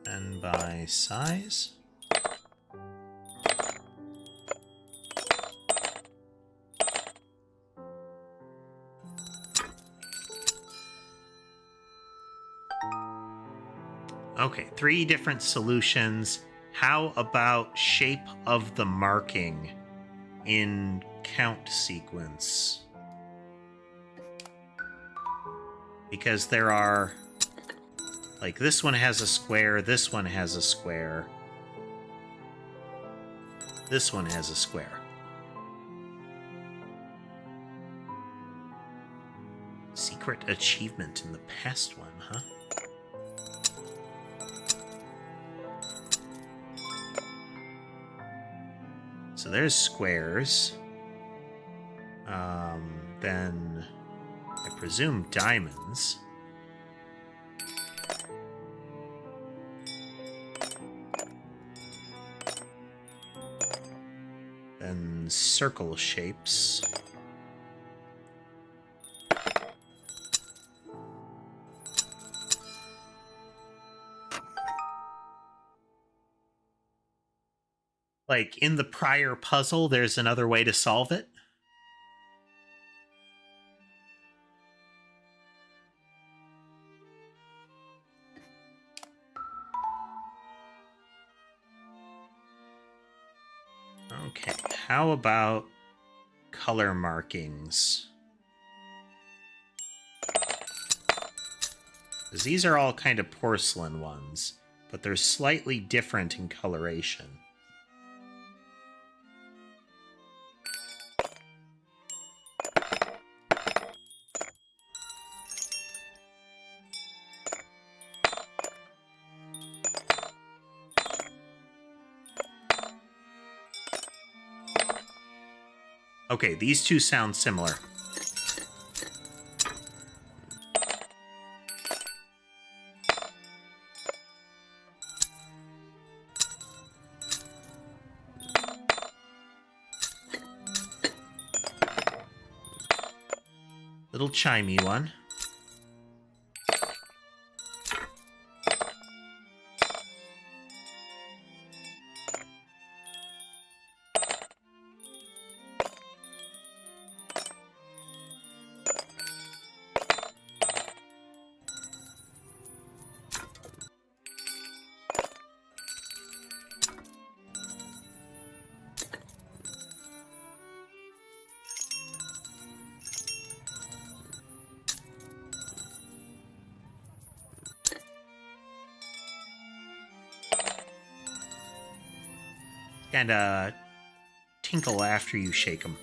Speaker 1: And by size. Okay, 3 different solutions. How about shape of the marking in count sequence? Because there are, like, this one has a square, this one has a square, this one has a square. Secret achievement in the past one, huh? So there's squares. Then I presume diamonds. Then circle shapes. Like, in the prior puzzle, there's another way to solve it? Okay, how about color markings? Because these are all kind of porcelain ones, but they're slightly different in coloration. Okay, these two sound similar. Little chimey one. And tinkle after you shake them.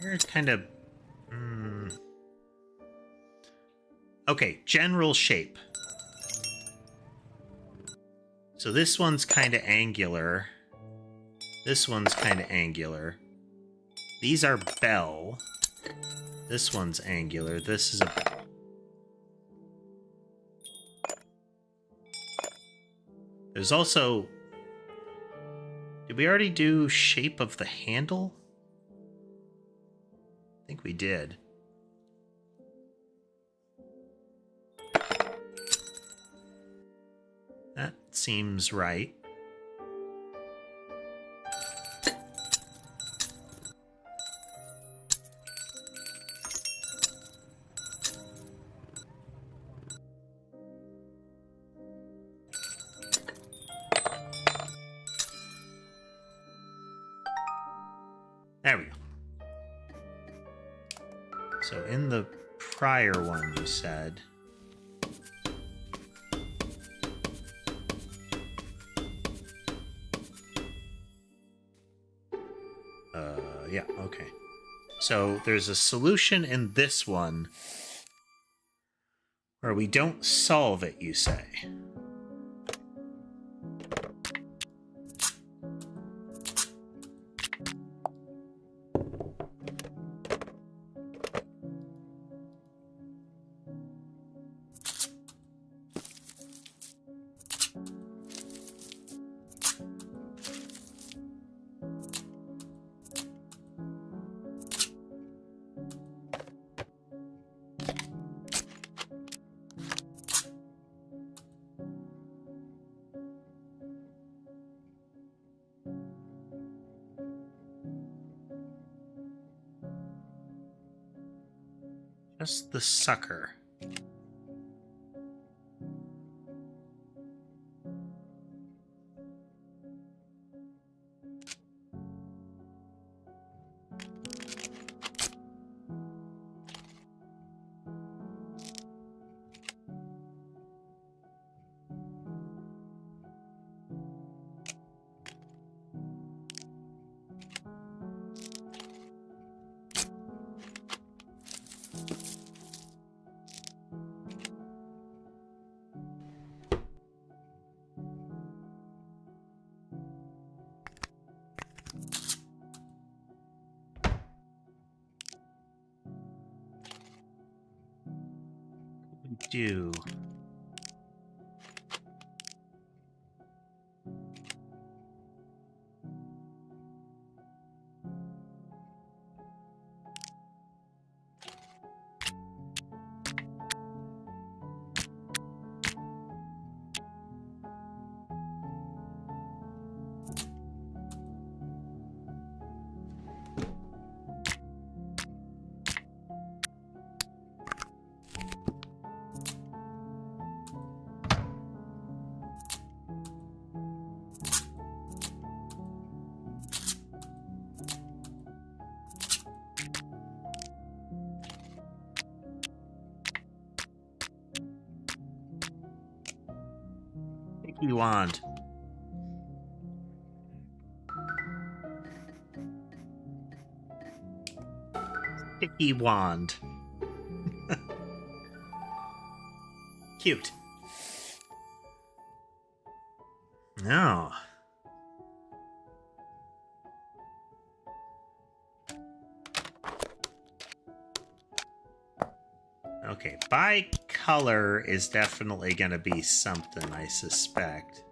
Speaker 1: They're kind of... Okay, general shape. So this one's kind of angular. This one's kind of angular. These are bell. This one's angular. This is a... There's also... Did we already do shape of the handle? I think we did. That seems right. There we go. So in the prior one you said... yeah, okay. So there's a solution in this one where we don't solve it, you say. Just the sucker. Do Sticky wand. Sticky wand. Cute. No. Okay, by color is definitely going to be something, I suspect.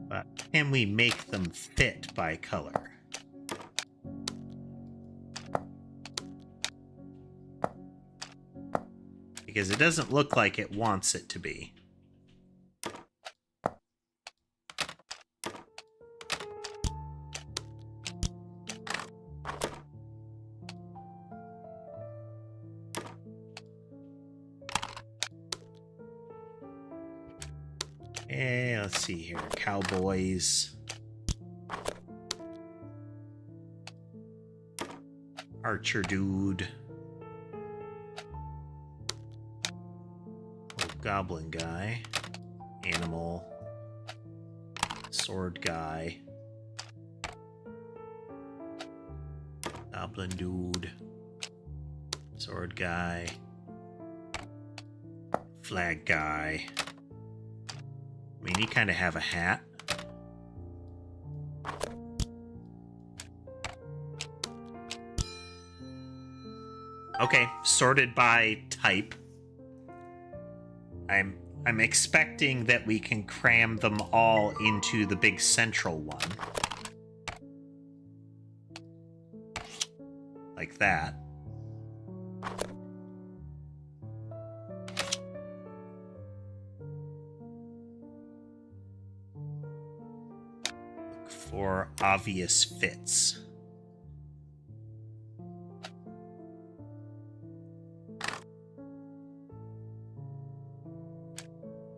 Speaker 1: But can we make them fit by color? Because it doesn't look like it wants it to be. Let's see here. Cowboys. Archer dude. Little goblin guy. Animal. Sword guy. Goblin dude. Sword guy. Flag guy. I mean, you kind of have a hat. Okay, sorted by type. I'm expecting that we can cram them all into the big central one. Like that. For obvious fits.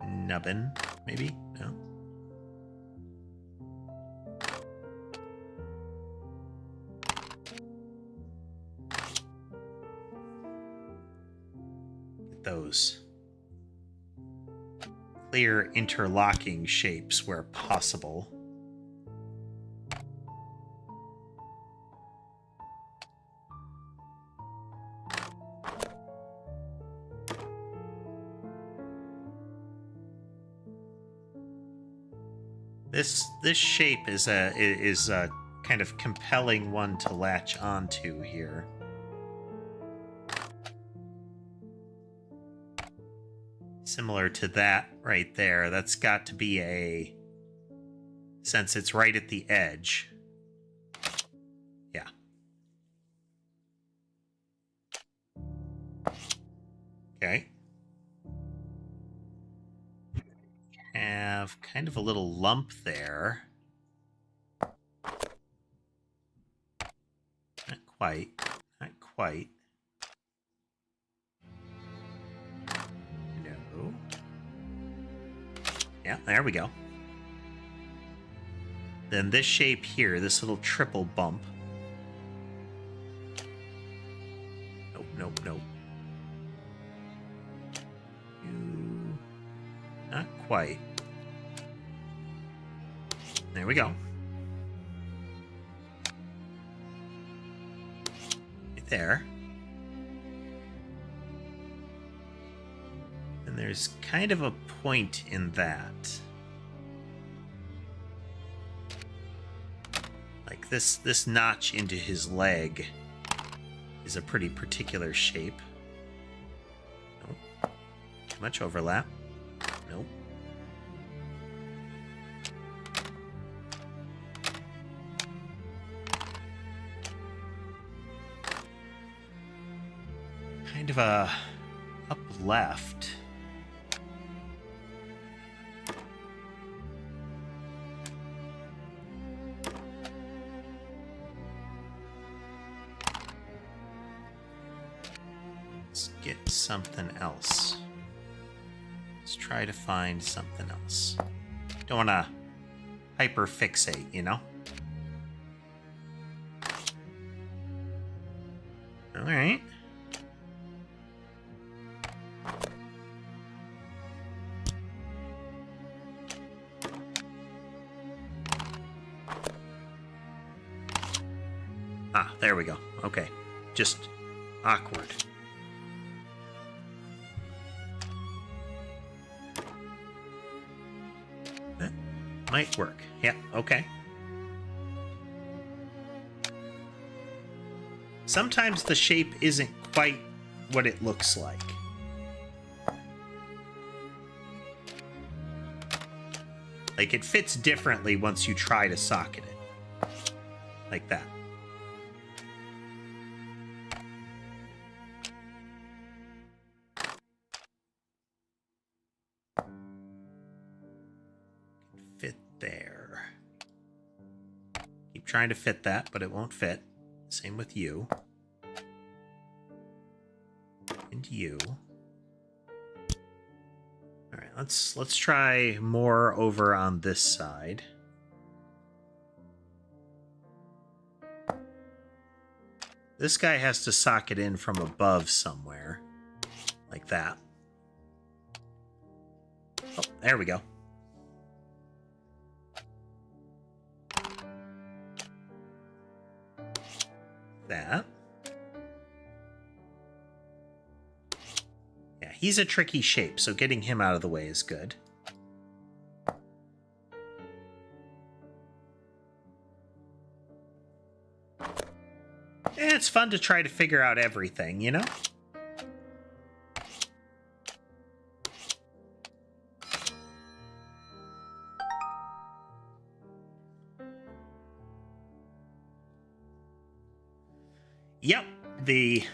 Speaker 1: Nubbin, maybe? No. Get those clear interlocking shapes where possible. This shape is a kind of compelling one to latch onto here. Similar to that right there. That's got to be a... Since it's right at the edge. Yeah. Okay. Have kind of a little lump there. Not quite. Not quite. No. Yeah, there we go. Then this shape here, this little triple bump. Nope, nope, nope. Not quite. There we go. Right there. And there's kind of a point in that. Like this notch into his leg is a pretty particular shape. Nope. Too much overlap. Nope. Kind of a up left. Let's get something else. Let's try to find something else. Don't want to hyperfixate, you know? All right. Ah, there we go. Okay. Just awkward. That might work. Yeah, okay. Sometimes the shape isn't quite what it looks like. Like, it fits differently once you try to socket it. Like that. Fit there. Keep trying to fit that, but it won't fit. Same with you. And you. All right, let's try more over on this side. This guy has to socket in from above somewhere. Like that. Oh, there we go. That. Yeah, he's a tricky shape, so getting him out of the way is good. And it's fun to try to figure out everything, you know? Yep, the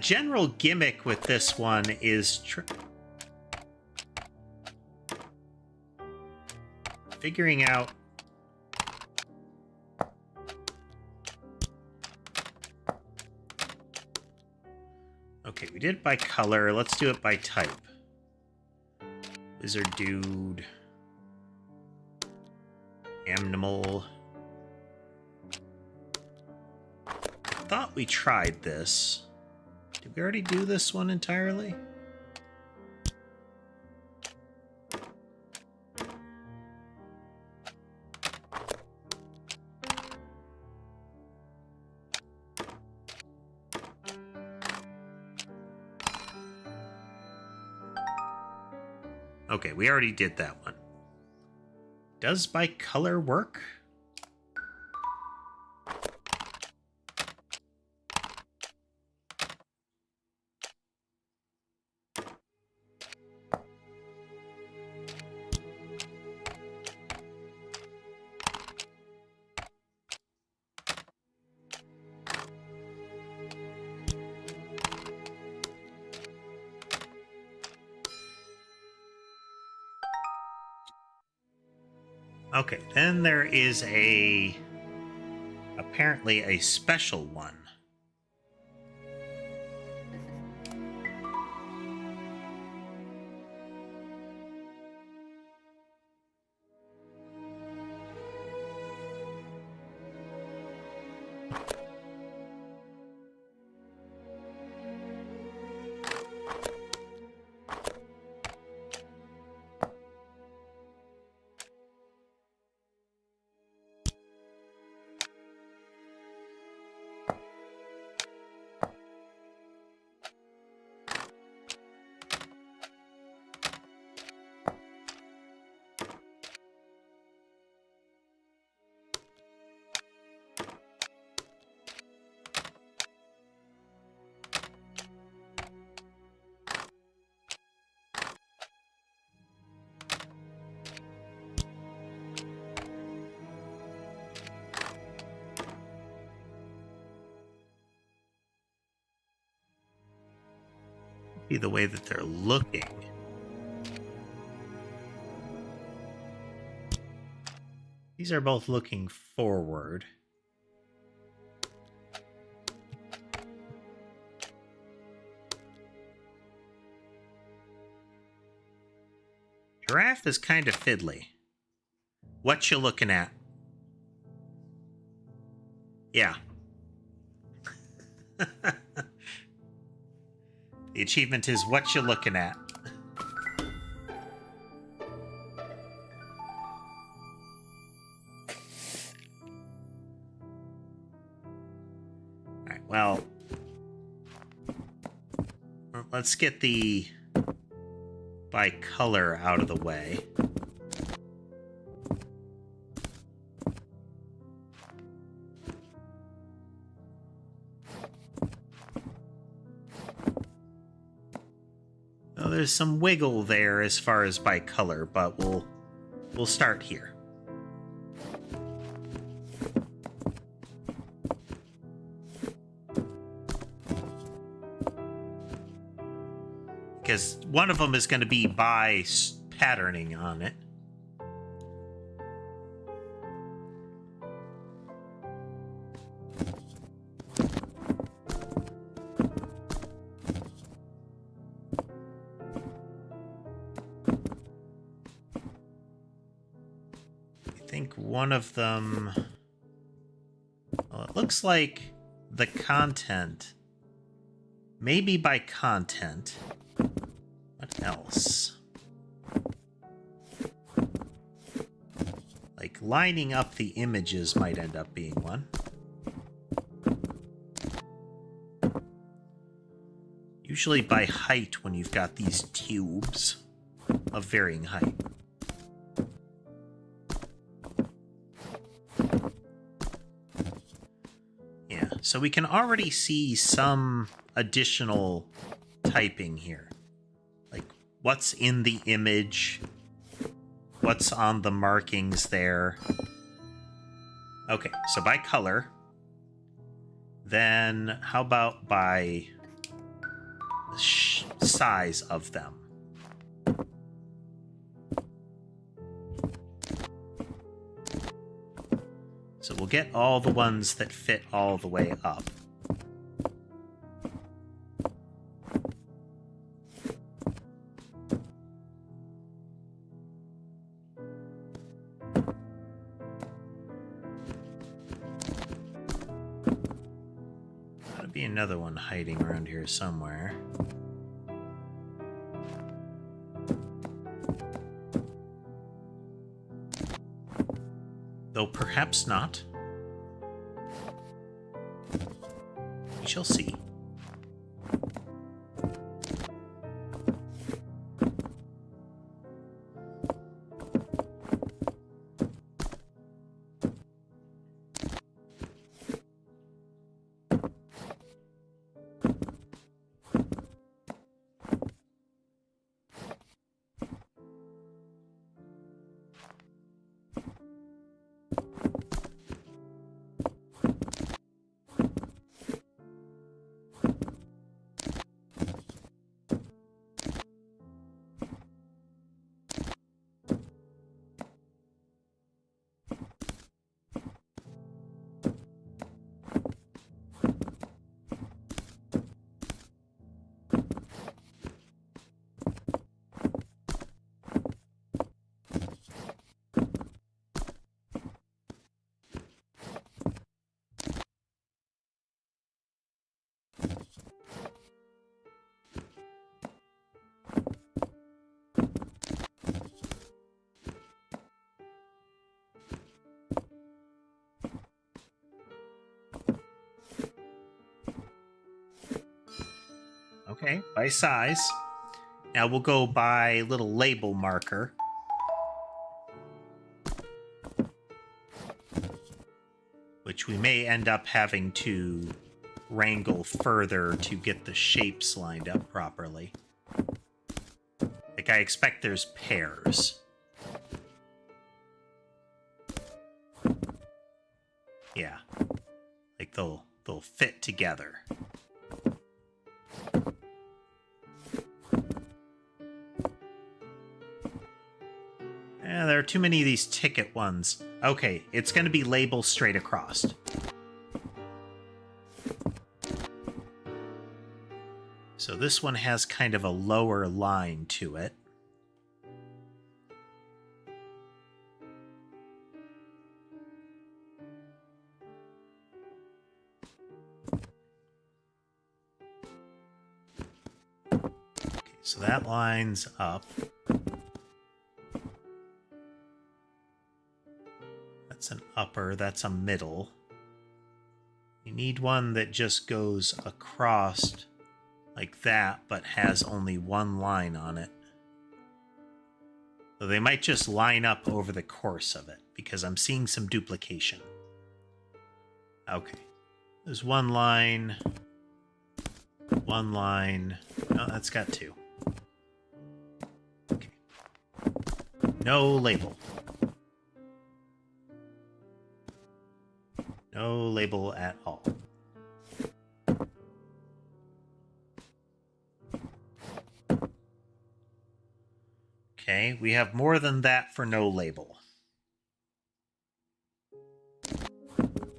Speaker 1: general gimmick with this one is figuring out okay, we did it by color. Let's do it by type. Lizard dude. Animal. I thought we tried this. Did we already do this one entirely? Okay, we already did that one. Does by color work? Okay, then there is apparently a special one. Be the way that they're looking. These are both looking forward. Giraffe is kind of fiddly. What you looking at? Yeah. The achievement is what you looking at. Alright, well, let's get the by color out of the way. Well, there's some wiggle there as far as by color, but we'll start here. Because one of them is going to be by patterning on it. I think one of them... Well, it looks like the content. Maybe by content. What else? Like lining up the images might end up being one. Usually by height when you've got these tubes of varying height. Yeah, so we can already see some additional typing here. What's in the image? What's on the markings there? Okay, so by color. Then how about by size of them? So we'll get all the ones that fit all the way up. Another one hiding around here somewhere. Though perhaps not. We shall see. Okay, by size. Now we'll go by little label marker. Which we may end up having to wrangle further to get the shapes lined up properly. Like, I expect there's pairs. Yeah. Like, they'll fit together. There are too many of these ticket ones. Okay, it's going to be labeled straight across. So this one has kind of a lower line to it. So that lines up. That's an upper, that's a middle. You need one that just goes across like that, but has only one line on it. So they might just line up over the course of it, because I'm seeing some duplication. Okay. There's one line. One line. Oh, that's got two. Okay. No label. No label at all. Okay, we have more than that for no label.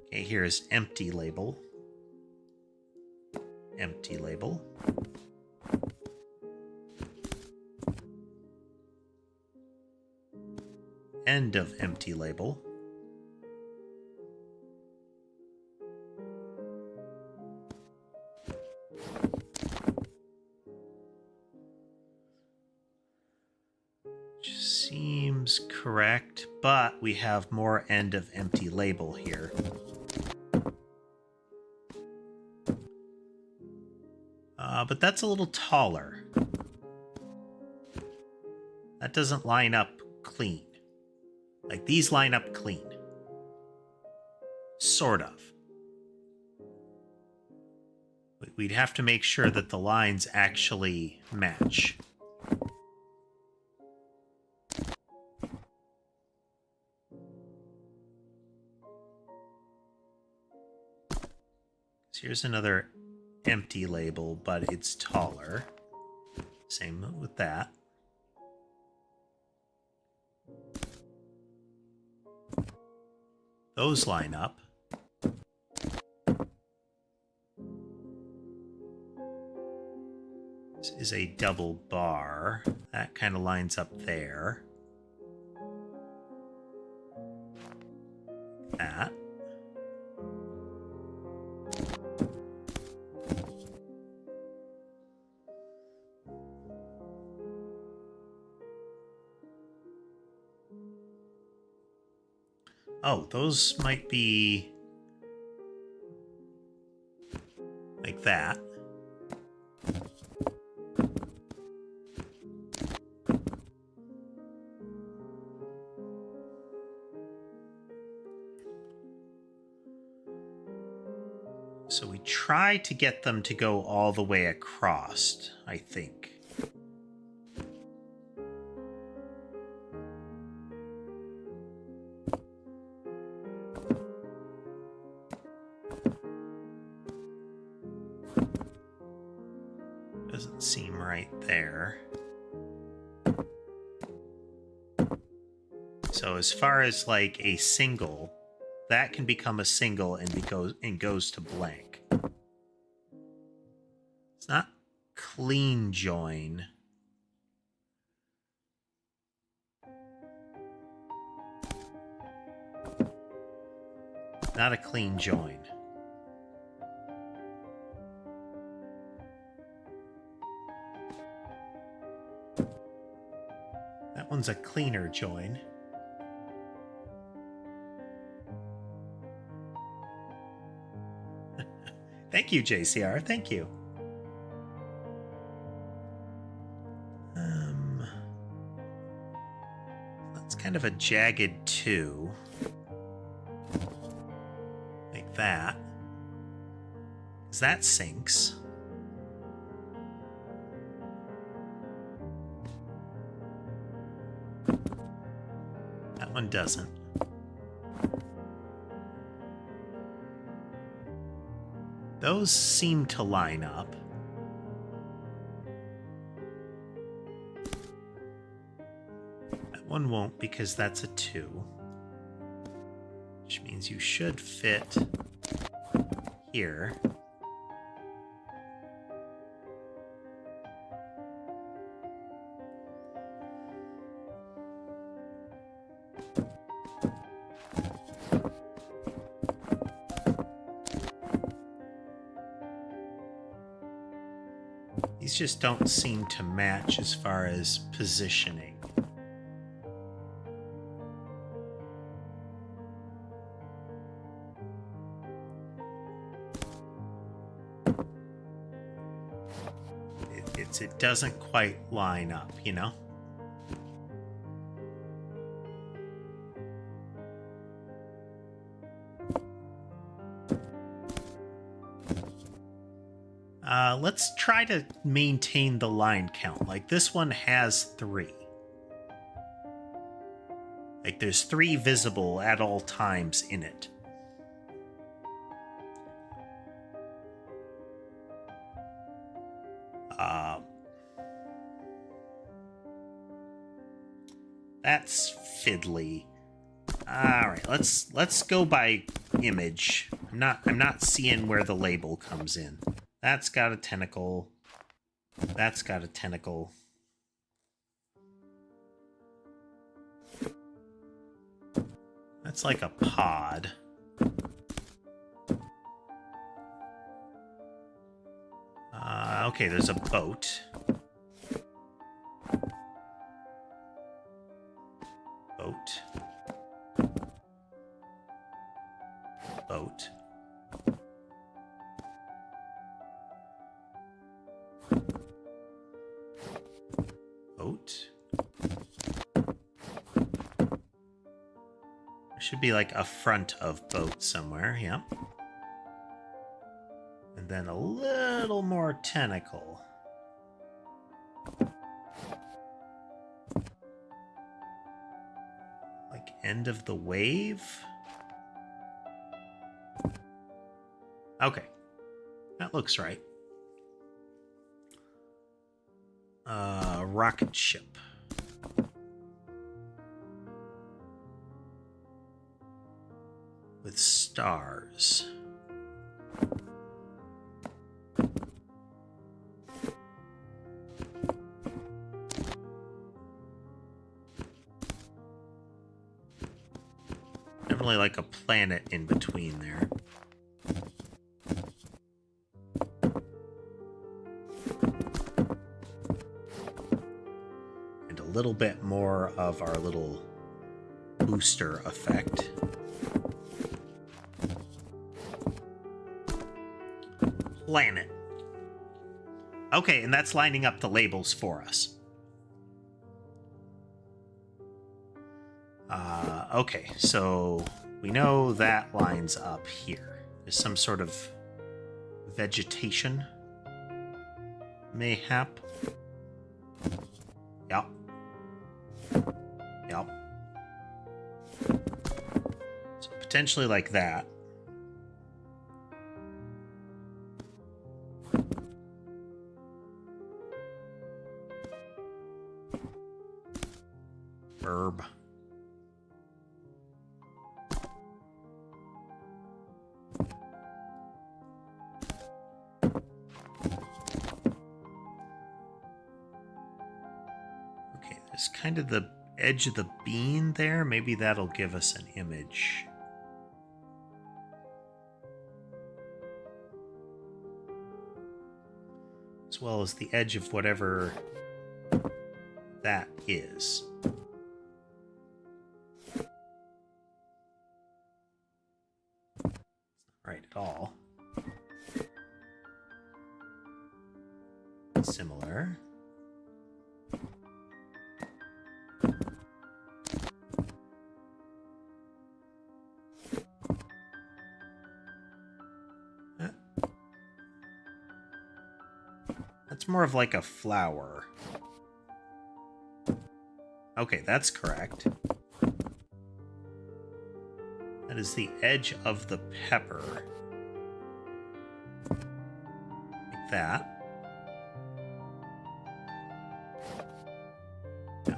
Speaker 1: Okay, here's empty label. Empty label. End of empty label. Seems correct, but we have more end of empty label here. But that's a little taller. That doesn't line up clean. Like, these line up clean. Sort of. We'd have to make sure that the lines actually match. So here's another empty label, but it's taller. Same with that. Those line up. This is a double bar. That kind of lines up there. That. Oh, those might be like that. So we try to get them to go all the way across, I think. Doesn't seem right there. So as far as like a single, that can become a single and goes to blank. It's not clean join. Not a clean join. That one's a cleaner join. Thank you, JCR. Thank you. That's kind of a jagged 2. Like that. Because that sinks. That one doesn't. Those seem to line up. That one won't because that's a 2. Which means you should fit here. These just don't seem to match as far as positioning. It doesn't quite line up, you know? Let's try to maintain the line count. Like, this one has 3. Like, there's 3 visible at all times in it. That's fiddly. All right, let's go by image. I'm not seeing where the label comes in. That's got a tentacle. That's got a tentacle. That's like a pod. Okay, there's a boat. Boat. Boat. Boat. There should be like a front of boat somewhere, yeah. And then a little more tentacle. Like end of the wave? Okay. That looks right. Rocket ship. With stars. Definitely like a planet in between there. And a little bit more of our little booster effect. Planet. Okay, and that's lining up the labels for us. Okay, so we know that lines up here. There's some sort of vegetation, mayhap. Yep. Yep. So potentially like that. Verb. Okay, there's kind of the edge of the bean there. Maybe that'll give us an image. As well as the edge of whatever that is. Right at all. Similar. That's more of like a flower. Okay, that's correct. That is the edge of the pepper. Like that. No.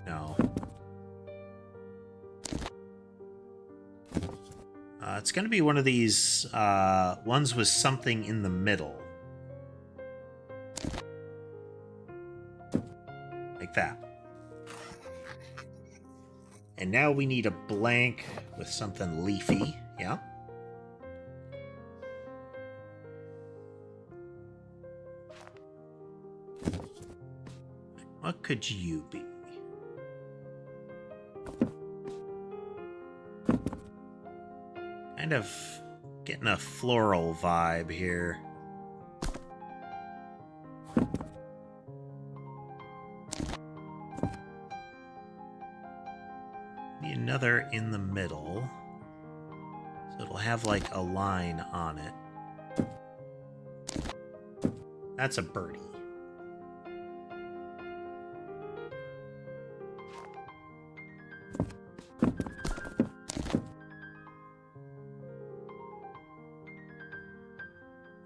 Speaker 1: No. It's going to be one of these ones with something in the middle. Like that. And now we need a blank with something leafy. Yeah. What could you be? Kind of getting a floral vibe here. Need another in the middle. So it'll have like a line on it. That's a birdie.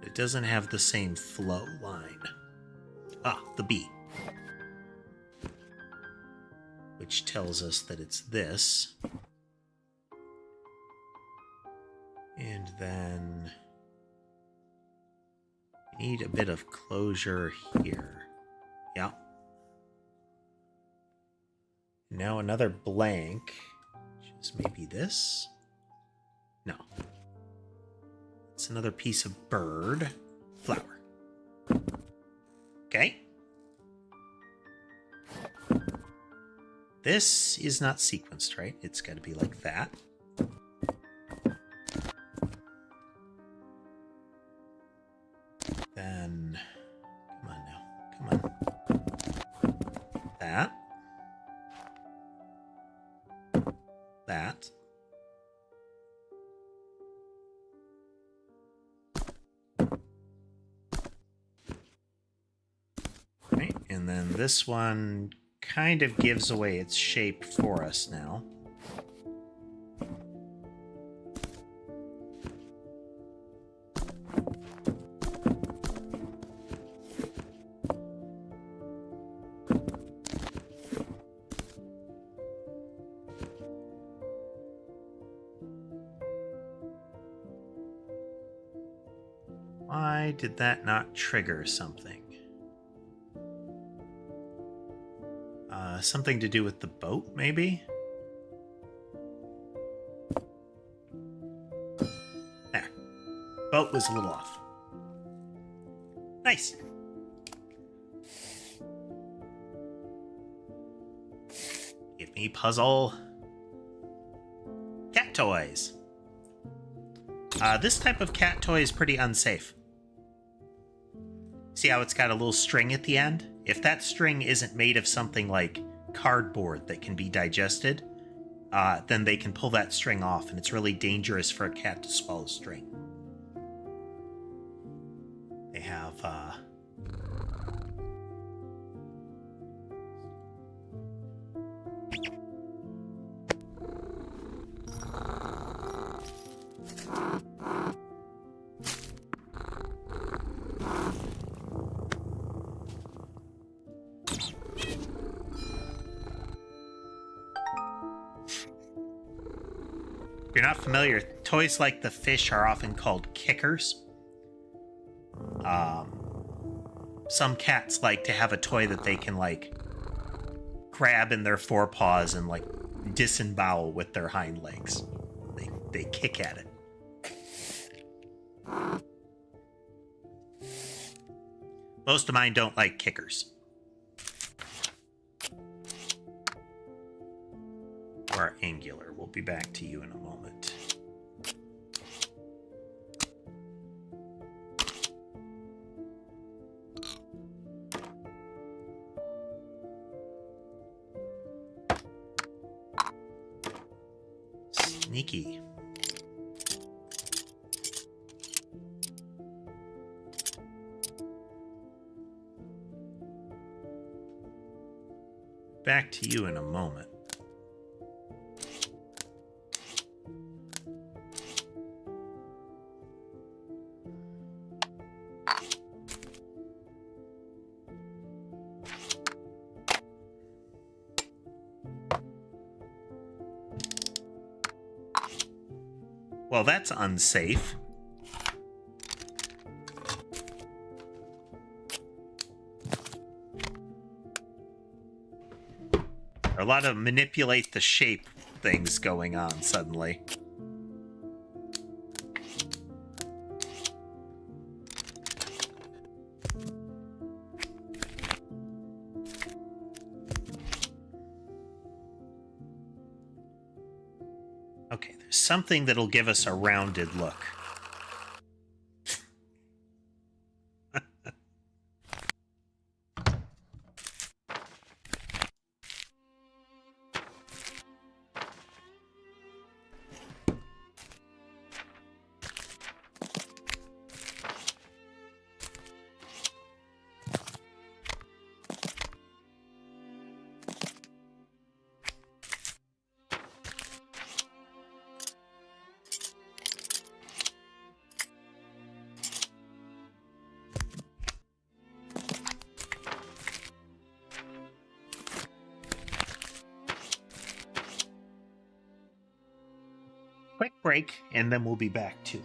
Speaker 1: It doesn't have the same flow line. Ah, the B. Which tells us that it's this. And then we need a bit of closure here. Yeah. Now another blank, which is maybe this. No. It's another piece of bird. Flower. Okay. This is not sequenced, right? It's got to be like that. Then, come on now. Come on. That. That. Right, and then this one kind of gives away its shape for us now. Why did that not trigger something? Something to do with the boat, maybe? There. Boat was a little off. Nice. Give me puzzle. Cat toys. This type of cat toy is pretty unsafe. See how it's got a little string at the end? If that string isn't made of something like cardboard that can be digested, then they can pull that string off, and it's really dangerous for a cat to swallow string. They have, if you're not familiar, toys like the fish are often called kickers. Some cats like to have a toy that they can, like, grab in their forepaws and, like, disembowel with their hind legs. They kick at it. Most of mine don't like kickers. Or angular. We'll be back to you in a moment. Sneaky. Back to you in a moment. Well, that's unsafe. There are a lot of manipulate the shape things going on suddenly. Okay, there's something that'll give us a rounded look. Quick break, and then we'll be back to it.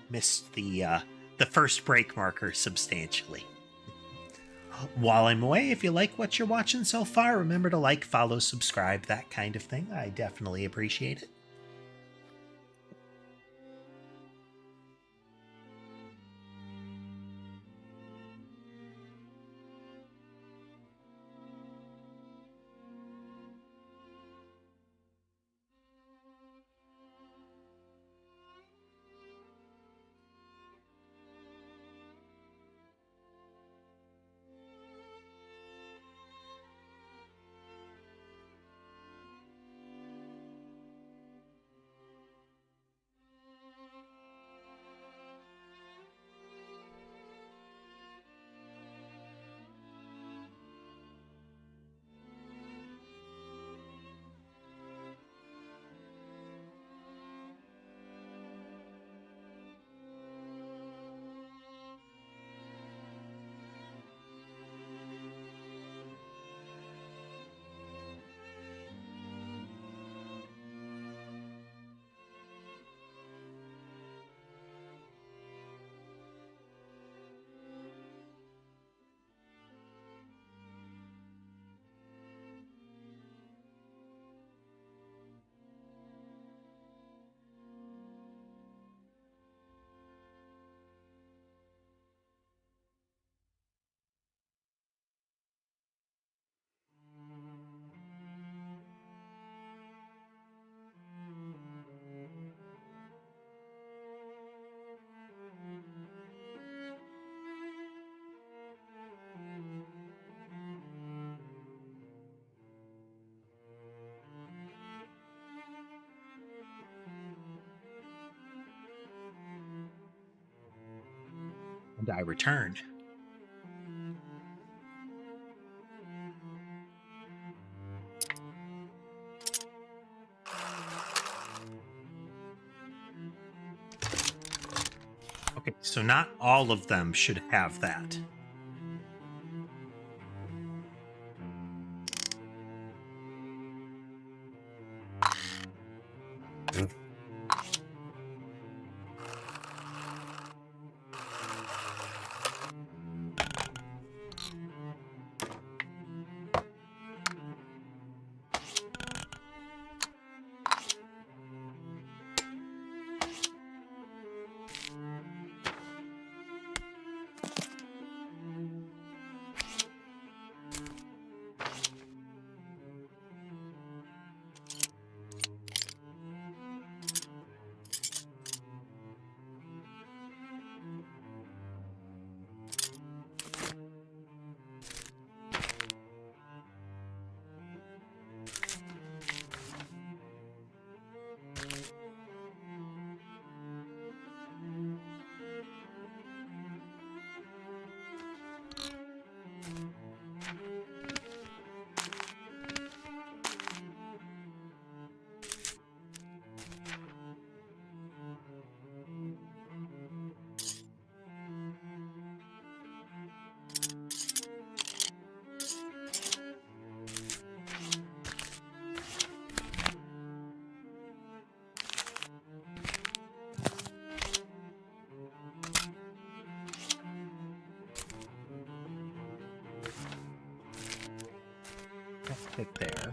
Speaker 1: Missed the first break marker substantially. While I'm away, if you like what you're watching so far, remember to like, follow, subscribe, that kind of thing. I definitely appreciate it. And I return. Okay, so not all of them should have that. Hit there.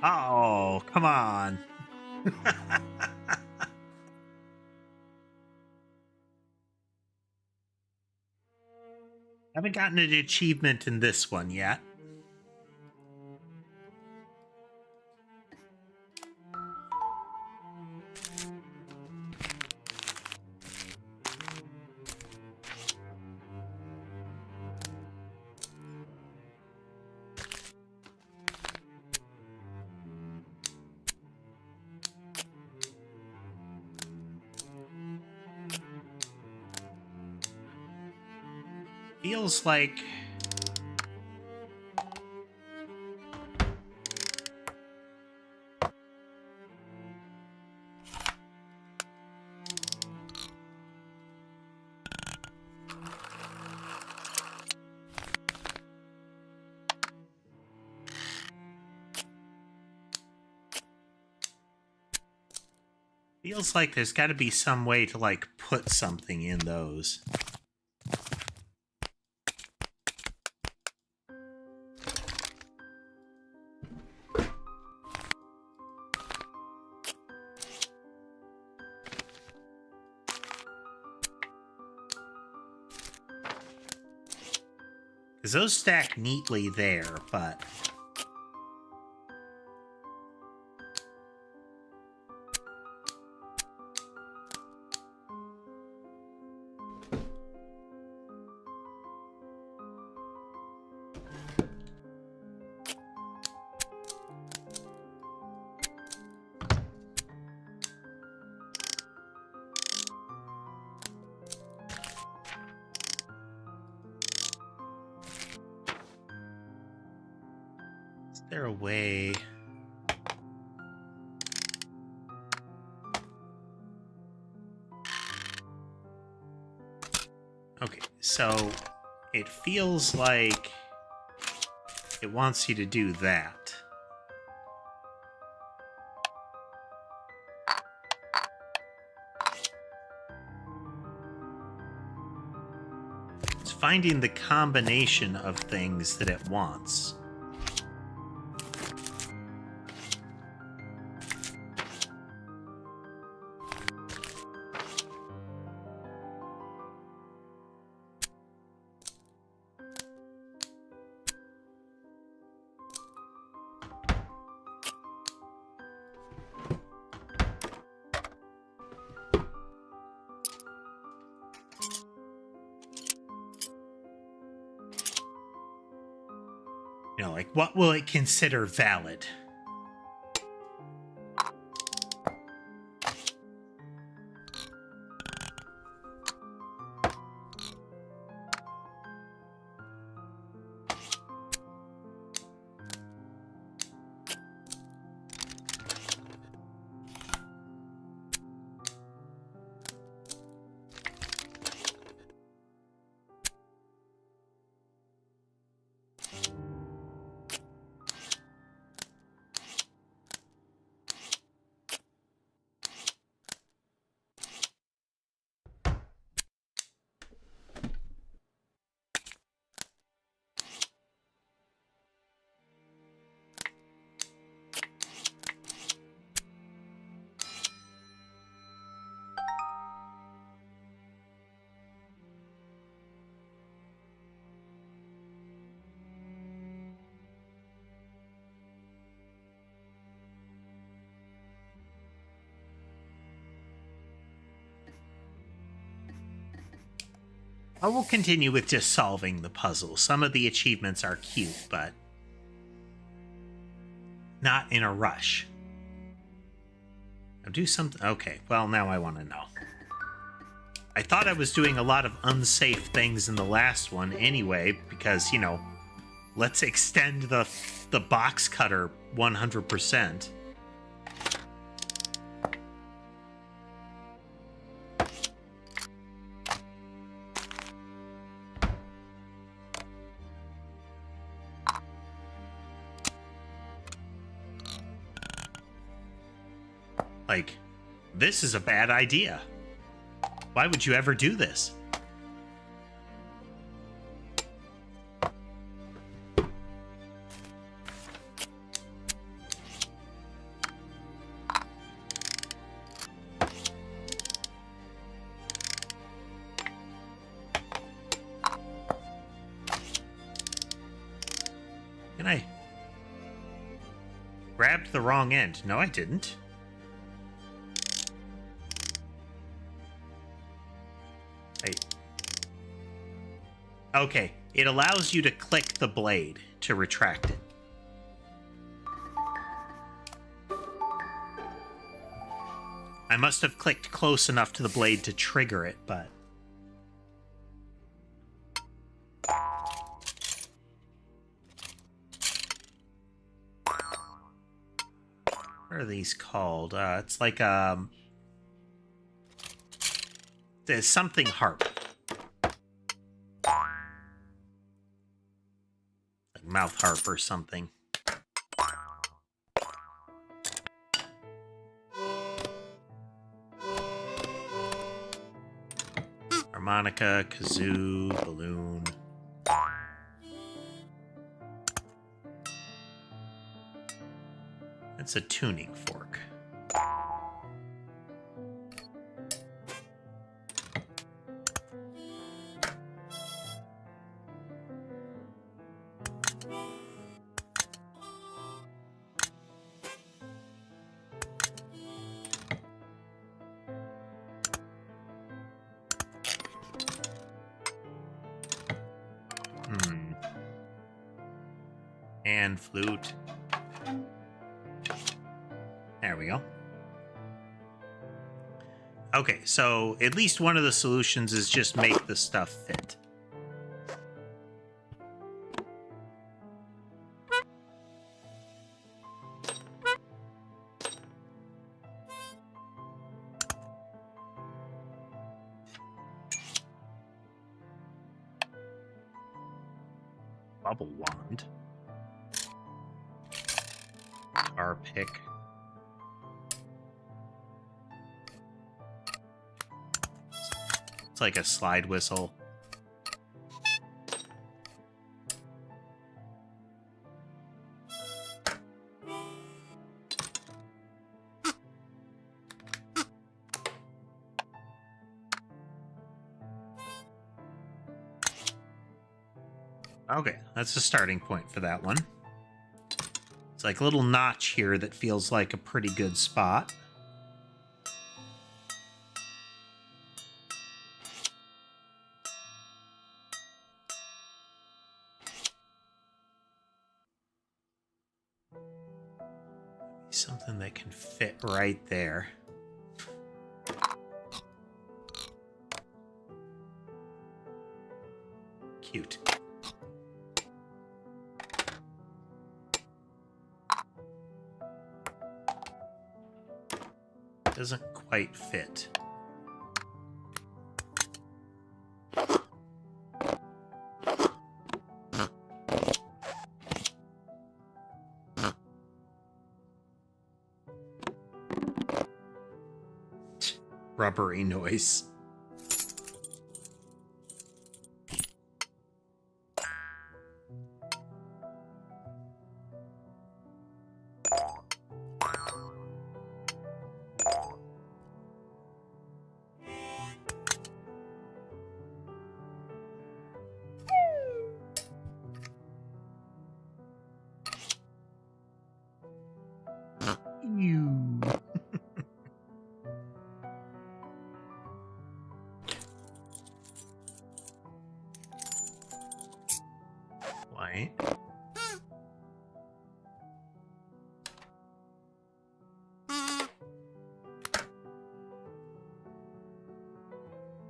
Speaker 1: Oh, come on. Haven't gotten an achievement in this one yet. Feels like... feels like there's got to be some way to, like, put something in those. Because those stack neatly there, but... Is there a way... Okay, so it feels like it wants you to do that. It's finding the combination of things that it wants. You know, like, what will it consider valid? I will continue with just solving the puzzle. Some of the achievements are cute, but not in a rush. I'll do something. Okay, well, now I want to know. I thought I was doing a lot of unsafe things in the last one anyway, because, you know, let's extend the box cutter 100%. Like, this is a bad idea. Why would you ever do this? And I grabbed the wrong end. No, I didn't. Okay, it allows you to click the blade to retract it. I must have clicked close enough to the blade to trigger it, but... What are these called? It's like, there's something harp. Like mouth harp or something. Harmonica, kazoo, balloon. That's a tuning fork. And flute. There we go. Okay, so at least one of the solutions is just make the stuff fit. Bubble wand. Guitar pick. It's like a slide whistle. Okay, that's the starting point for that one. It's like a little notch here that feels like a pretty good spot. Something that can fit right there. Cute. Doesn't quite fit. Rubbery noise. You. White.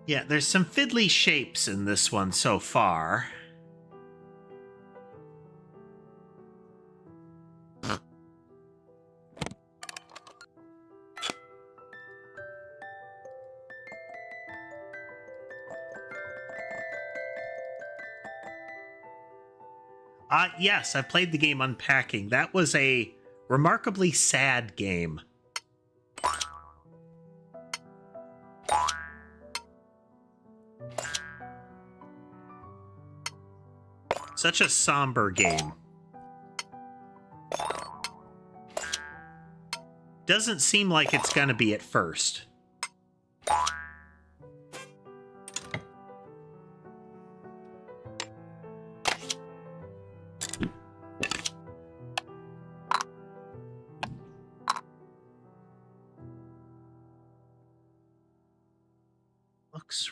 Speaker 1: Yeah, there's some fiddly shapes in this one so far. Yes, I played the game Unpacking. That was a remarkably sad game. Such a somber game. Doesn't seem like it's gonna be at first.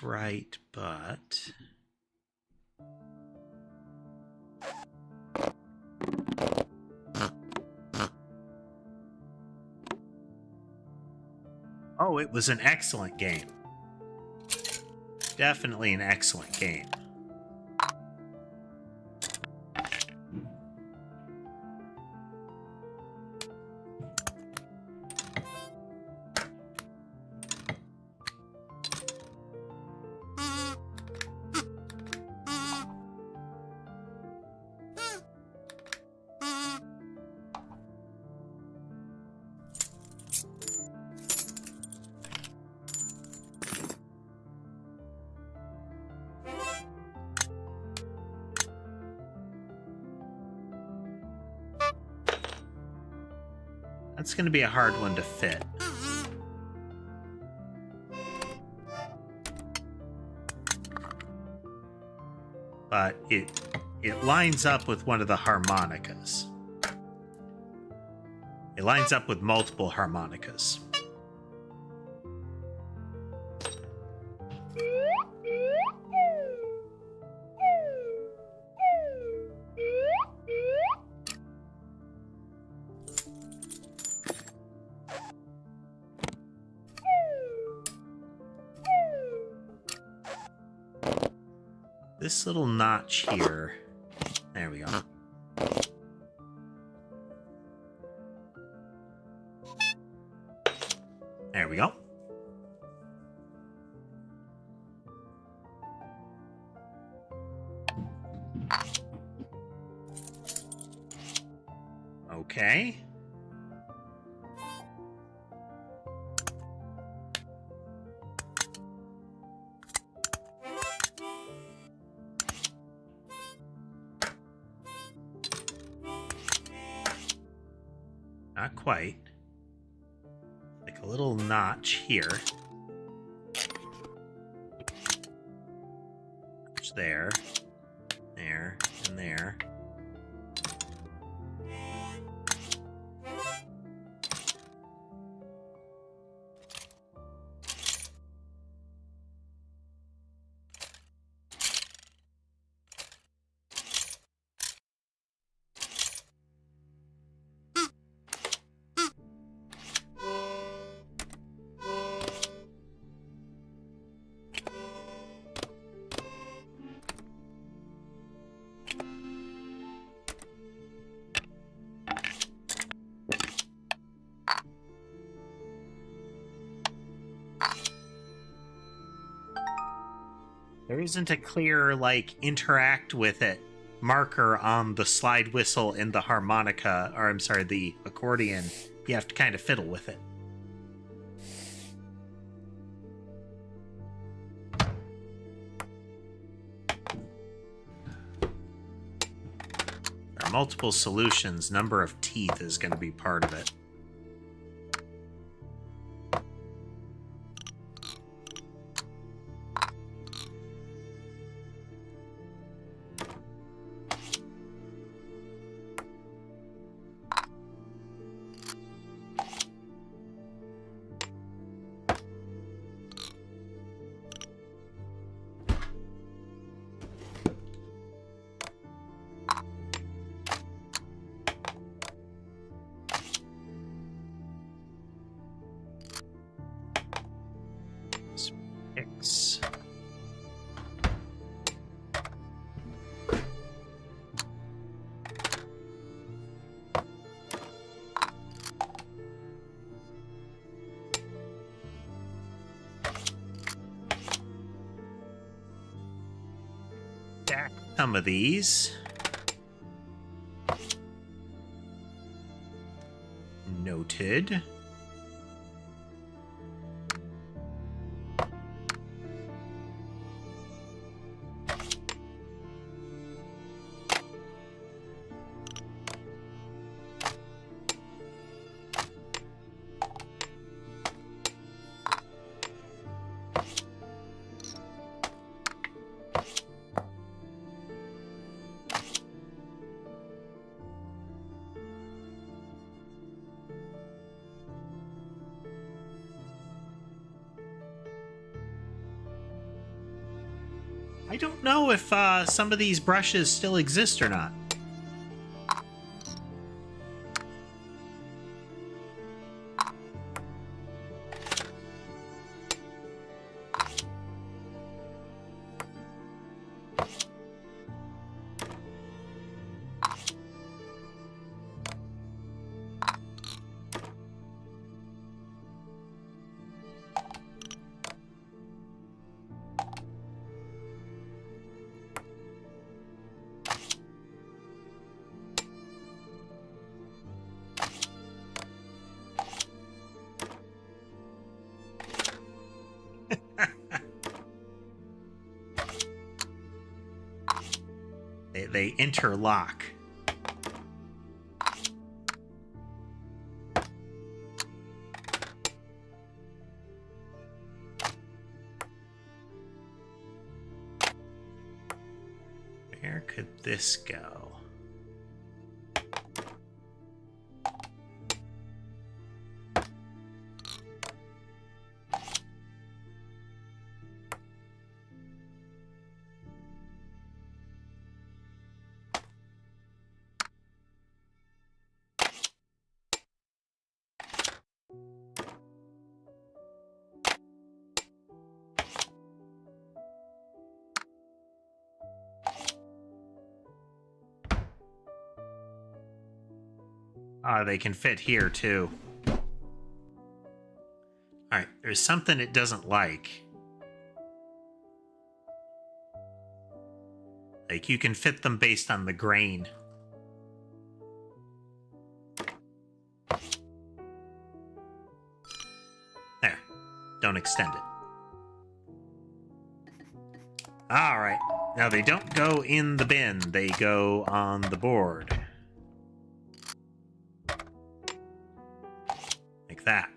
Speaker 1: looks right, but... Oh, it was an excellent game. Definitely an excellent game. That's going to be a hard one to fit. But it lines up with one of the harmonicas. It lines up with multiple harmonicas. This little notch here. There we go. There we go. Okay. Not quite. Like a little notch here. Notch there. There. And there. There isn't a clear, like, interact with it marker on the slide whistle and the harmonica, or I'm sorry, the accordion. You have to kind of fiddle with it. There are multiple solutions. Number of teeth is going to be part of it. X. Stack some of these. Noted. I don't know if some of these brushes still exist or not. They interlock. Where could this go? They can fit here too. Alright, there's something it doesn't like. Like, you can fit them based on the grain. There. Don't extend it. Alright. Now, they don't go in the bin. They go on the board. Like that.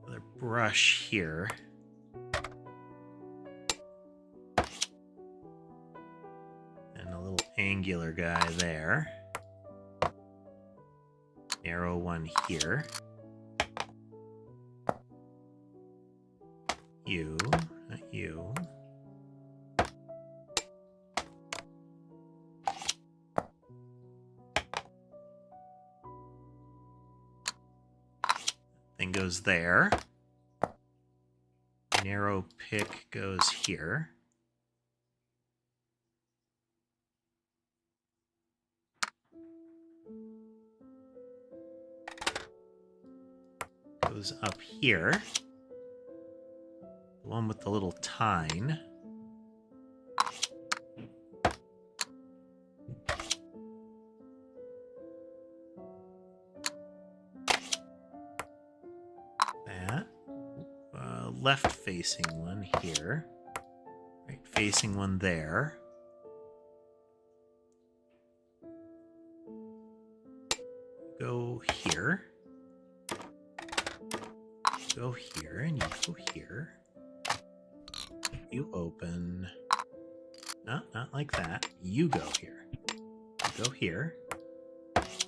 Speaker 1: Another brush here. And a little angular guy there. Narrow one here. You, not you. Thing goes there. Narrow pick goes here. Goes up here. The one with the little tine. That. Left-facing one here. Right-facing one there. Go here. Go here, and you go here. You open. No, not like that. You go here. You go here.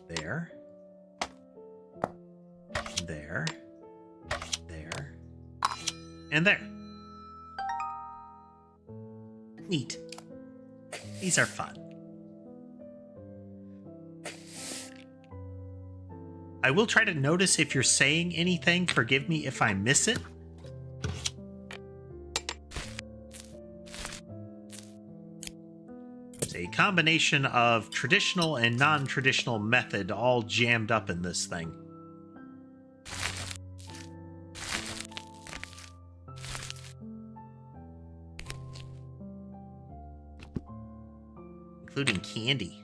Speaker 1: There. There. There. And there. Neat. These are fun. I will try to notice if you're saying anything. Forgive me if I miss it. It's a combination of traditional and non-traditional method all jammed up in this thing. Including candy.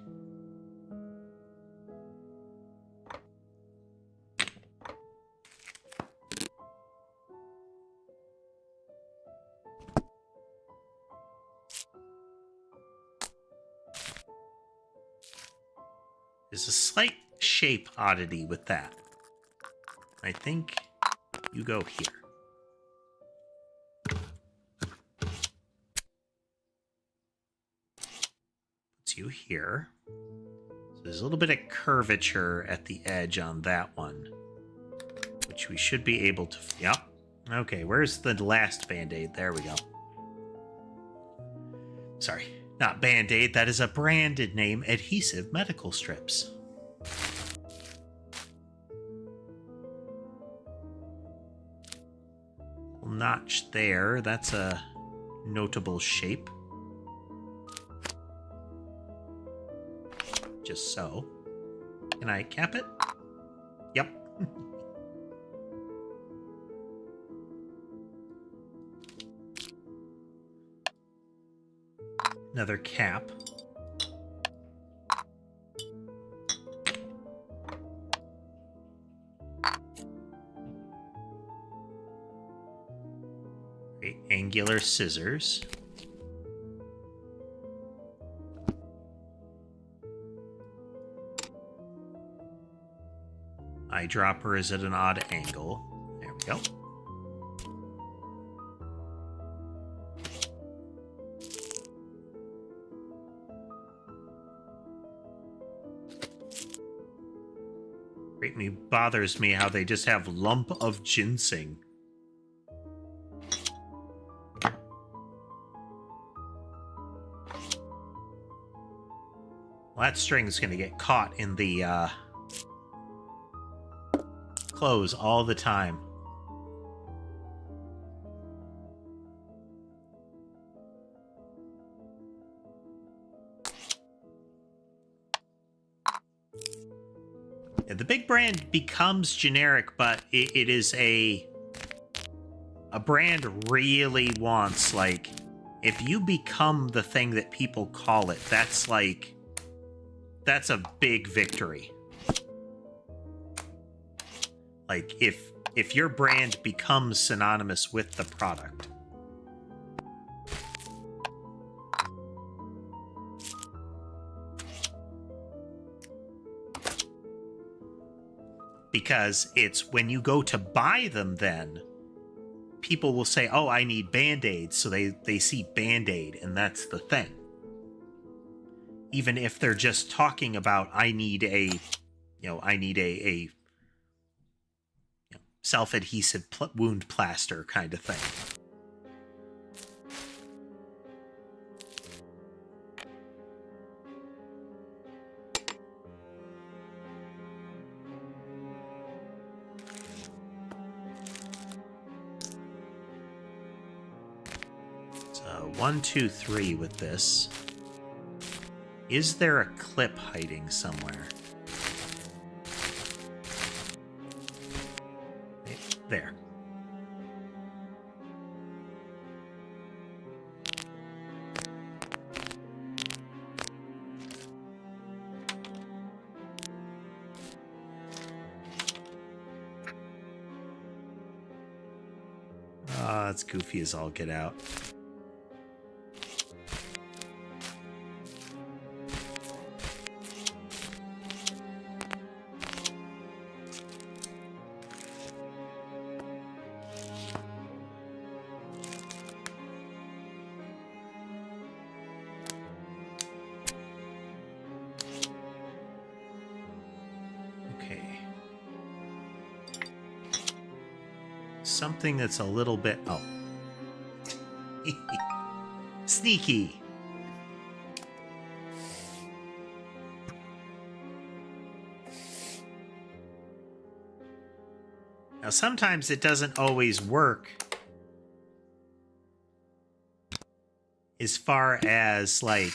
Speaker 1: There's a slight shape oddity with that. I think you go here. few here. So there's a little bit of curvature at the edge on that one, which we should be able to... Yep. Okay, where's the last Band-Aid? There we go. Sorry, not Band-Aid. That is a branded name. Adhesive medical strips. Notch there. That's a notable shape. Just so. Can I cap it? Yep. Another cap. Great. Angular scissors. Eyedropper is at an odd angle. There we go. Greatly bothers me how they just have lump of ginseng. Well, that string's going to get caught in the clothes all the time. Yeah, the big brand becomes generic, but it is a brand really wants, like, if you become the thing that people call it, that's like, that's a big victory. Like, if your brand becomes synonymous with the product. Because it's when you go to buy them, then people will say, oh, I need Band-Aids. So they see Band-Aid, and that's the thing. Even if they're just talking about, I need a self-adhesive wound plaster kind of thing. So 1, 2, 3 with this. Is there a clip hiding somewhere? There. That's goofy as all get out. Something that's a little bit... Oh. Sneaky. Now, sometimes it doesn't always work as far as, like...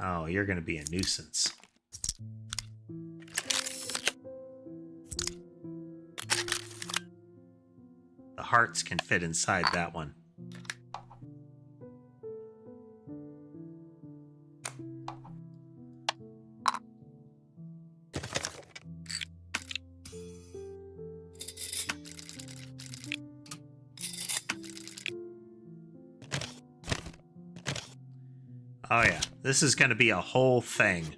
Speaker 1: Oh, you're going to be a nuisance. Hearts can fit inside that one. Oh yeah, this is going to be a whole thing.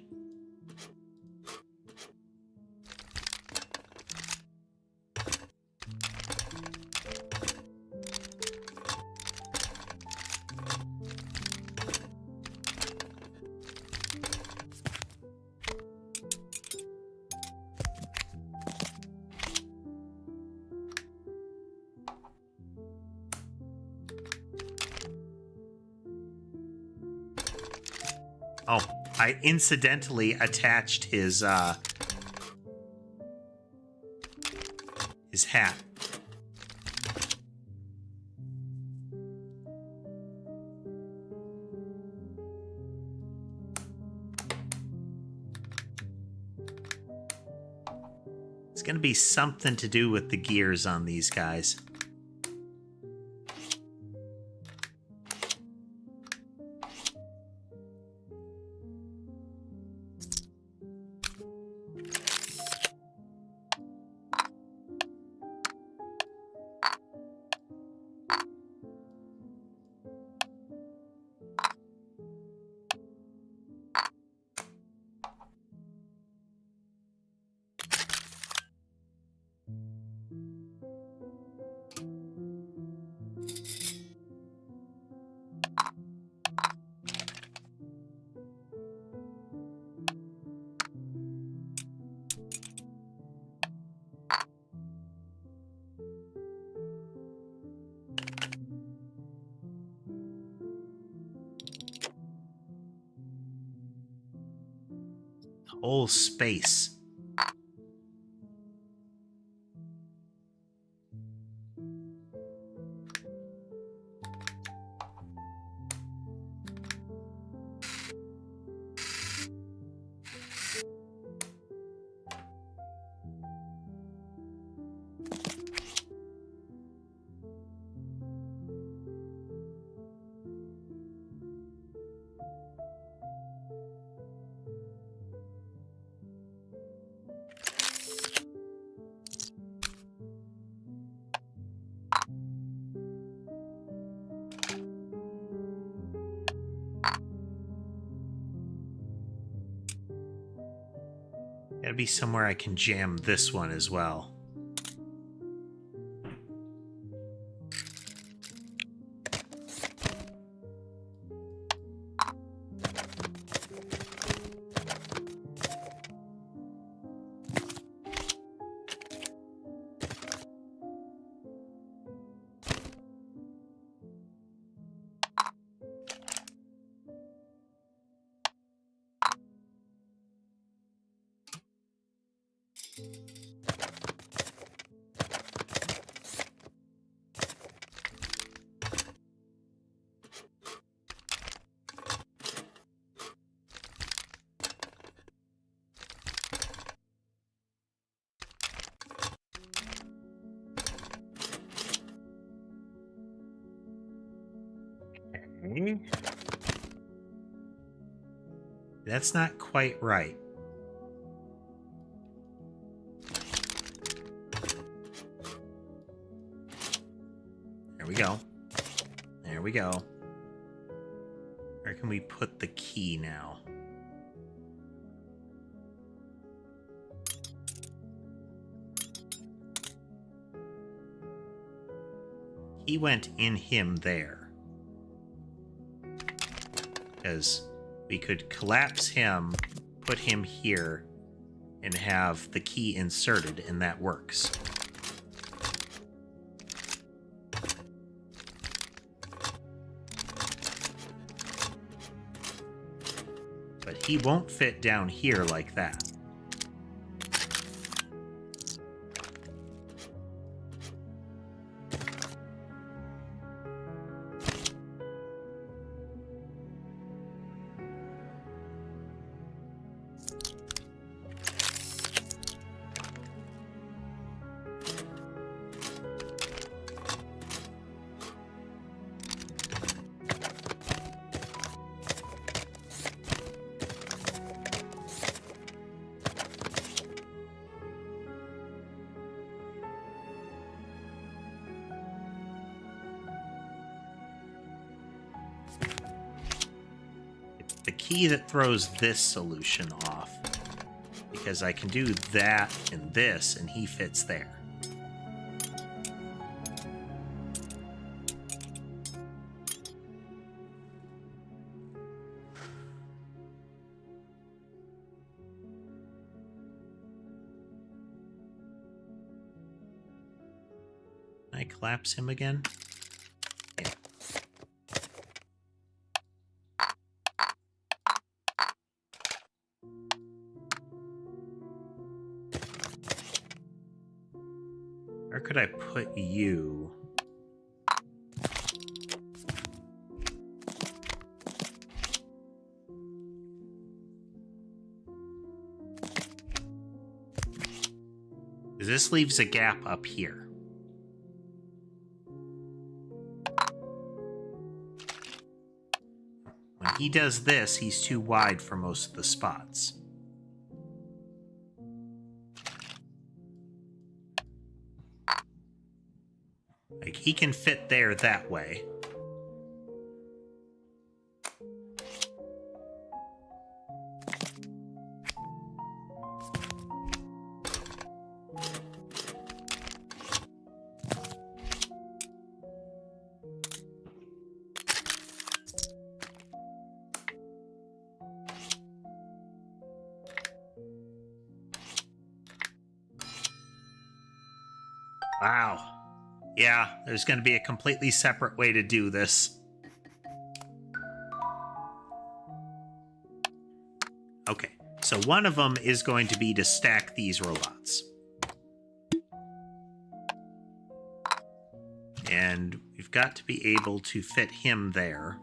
Speaker 1: Oh, I incidentally attached his hat. It's gonna be something to do with the gears on these guys. Whole space. Gotta be somewhere I can jam this one as well. Okay. That's not quite right. There we go. There we go. Where can we put the key now? He went in him there. Because we could collapse him, put him here, and have the key inserted, and that works. But he won't fit down here like that. The key that throws this solution off, because I can do that and this, and he fits there. Can I collapse him again? Yeah. Where could I put you? This leaves a gap up here. When he does this, he's too wide for most of the spots. Like, he can fit there that way. Wow. Yeah, there's going to be a completely separate way to do this. Okay, so one of them is going to be to stack these robots. And we've got to be able to fit him there.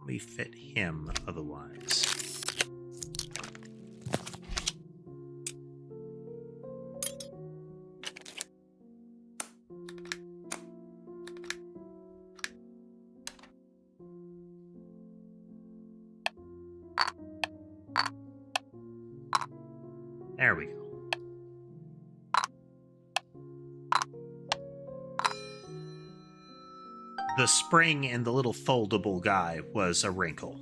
Speaker 1: We fit him otherwise. There we go. The spring and the little foldable guy was a wrinkle.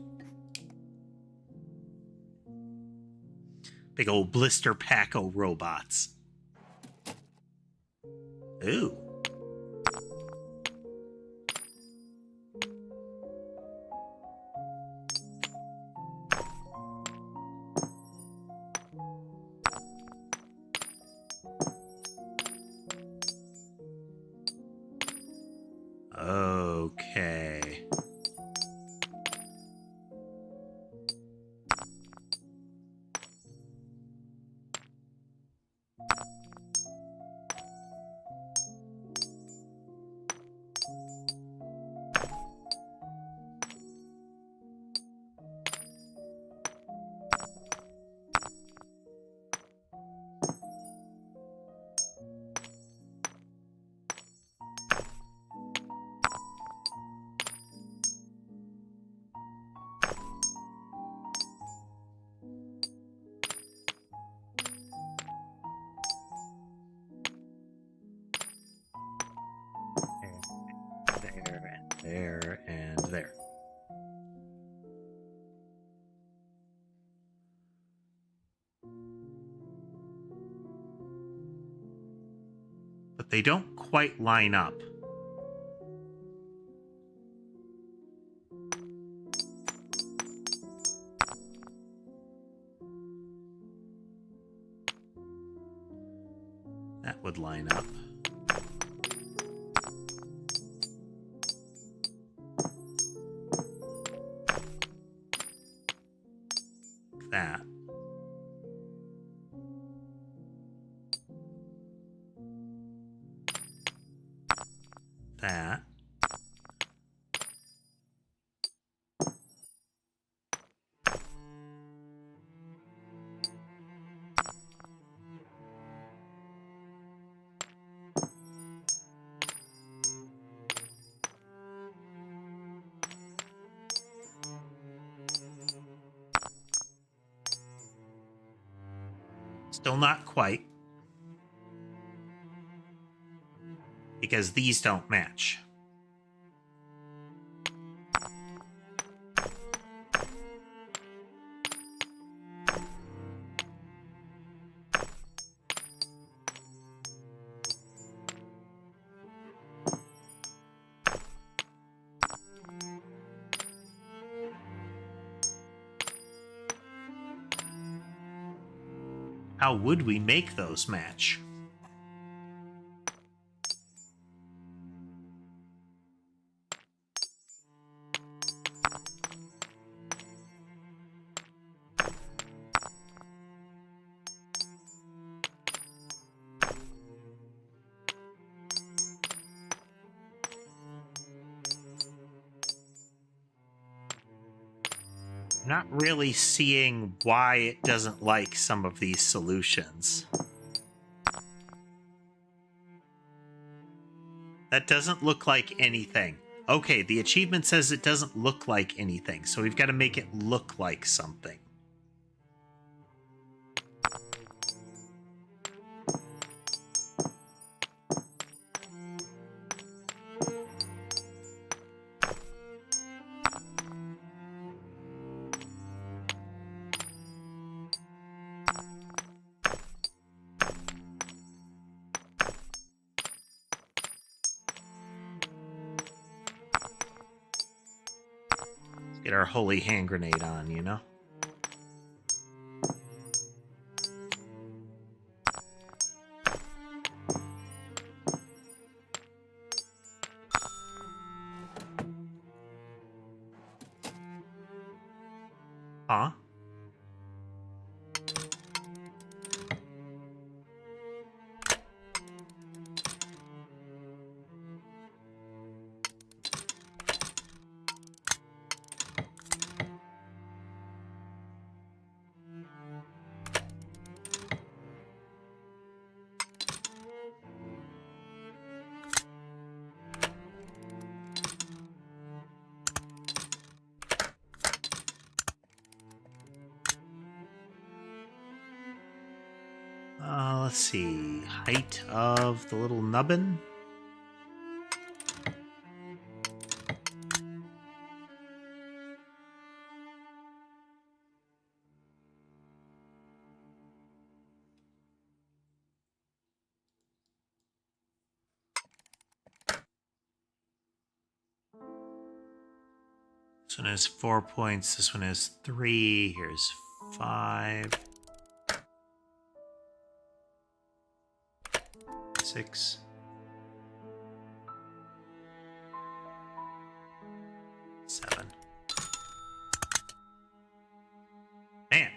Speaker 1: Big old blister Paco robots. Ooh. Okay. There and there. But they don't quite line up. That would line up. That. That. Still not quite. Because these don't match. How would we make those match? Not really seeing why it doesn't like some of these solutions. That doesn't look like anything. Okay, the achievement says it doesn't look like anything, so we've got to make it look like something. Get our holy hand grenade on, you know? Huh? Let's see. Height of the little nubbin. This one has 4 points. This one has 3. Here's 5. 6. 7. Man.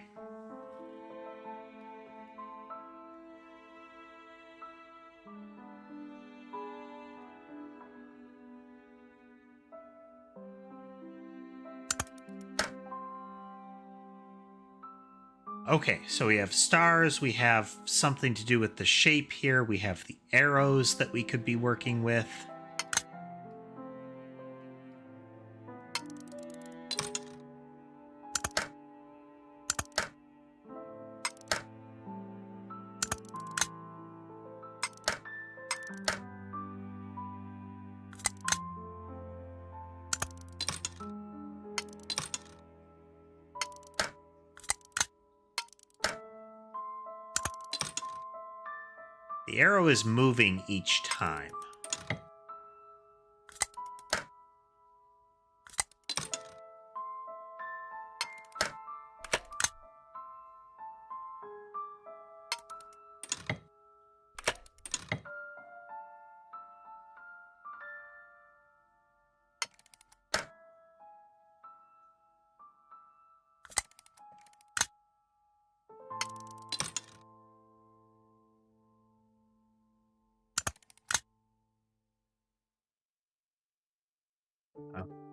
Speaker 1: Okay, so we have stars, we have something to do with the shape here, we have the arrows that we could be working with. The arrow is moving each time.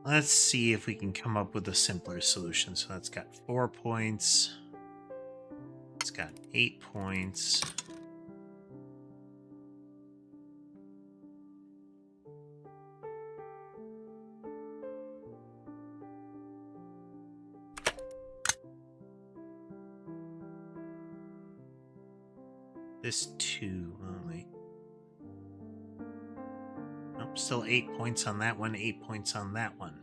Speaker 1: Let's see if we can come up with a simpler solution. So that's got 4 points. It's got 8 points. This 2. Oh, wait. Nope, still 8 points on that one, 8 points on that one.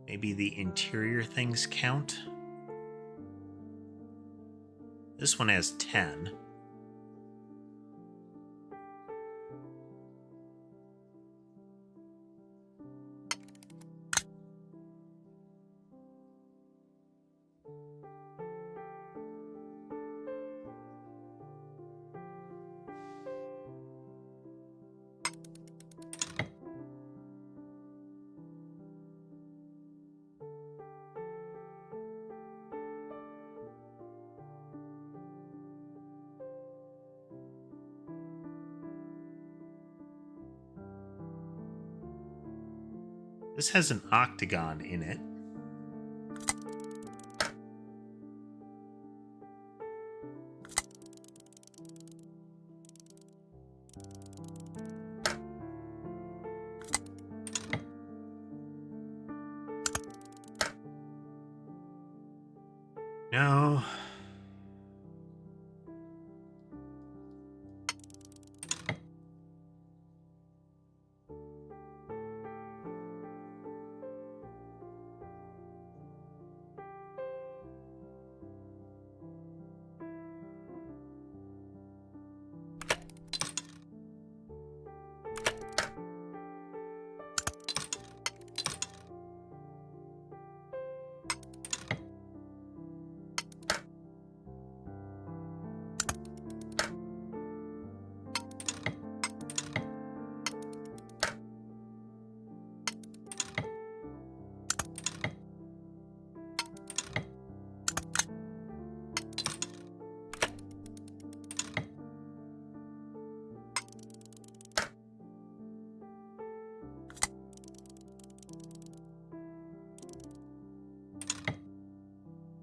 Speaker 1: Maybe the interior things count? This one has 10. This has an octagon in it. No.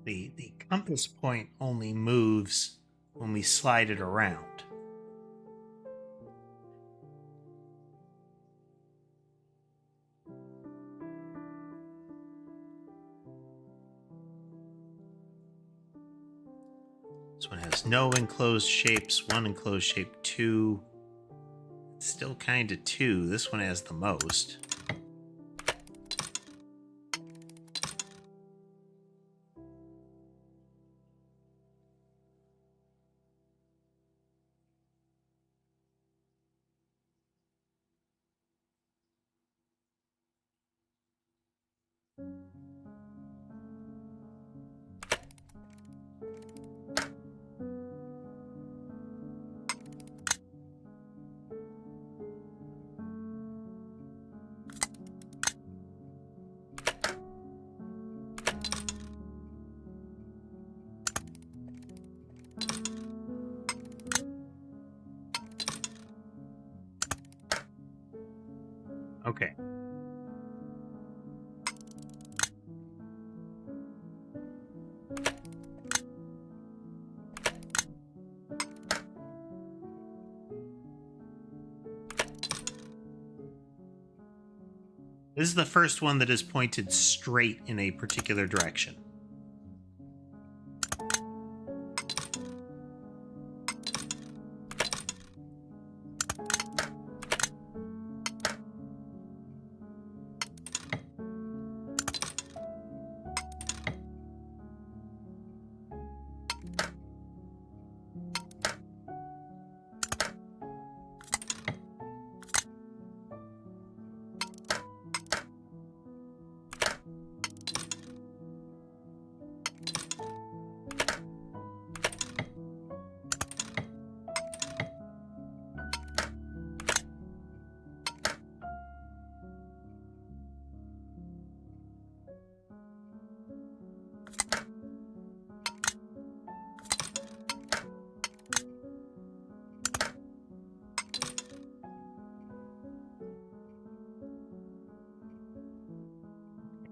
Speaker 1: The compass point only moves when we slide it around. This one has no enclosed shapes, one enclosed shape, two. It's still kind of two. This one has the most. Okay. This is the first one that is pointed straight in a particular direction.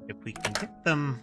Speaker 1: If we can get them...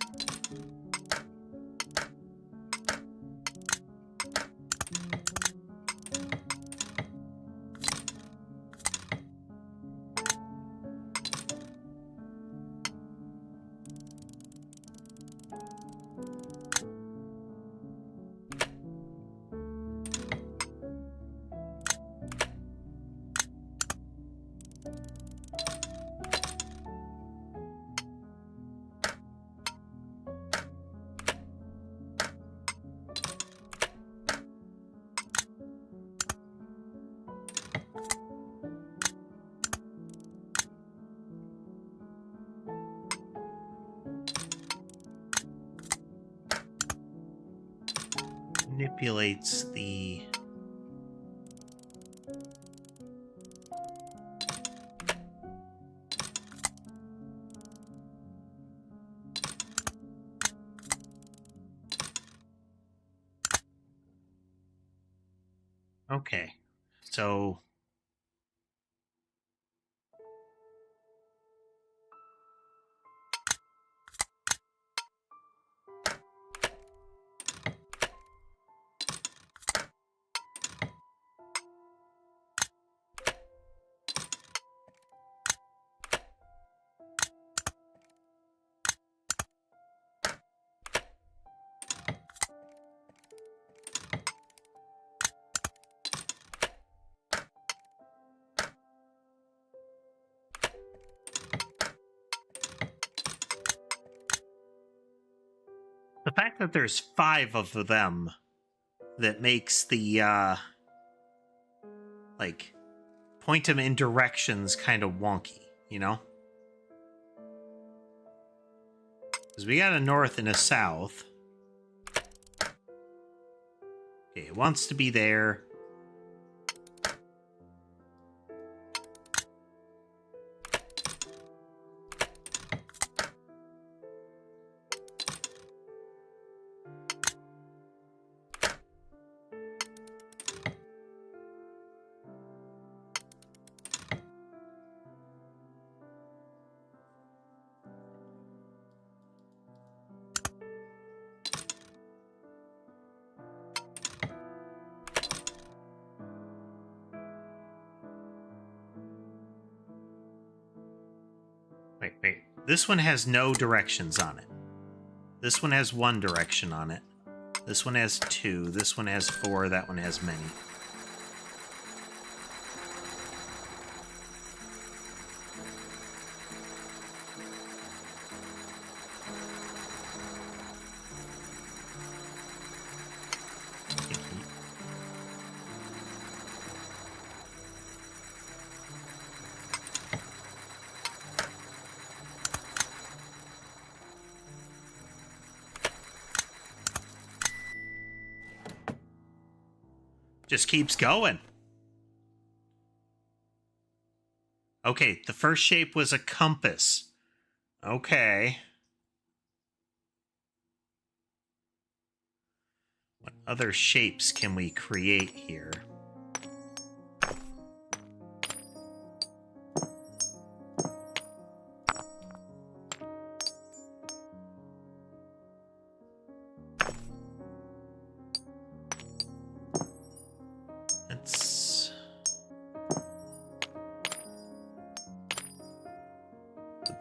Speaker 1: manipulates the... Okay, so fact that there's 5 of them that makes the, like, point them in directions kind of wonky, you know? Because we got a north and a south. Okay, it wants to be there. Wait. This one has no directions on it. This one has 1 direction on it. This one has 2. This one has 4. That one has many. Just keeps going. Okay, the first shape was a compass. Okay. What other shapes can we create here?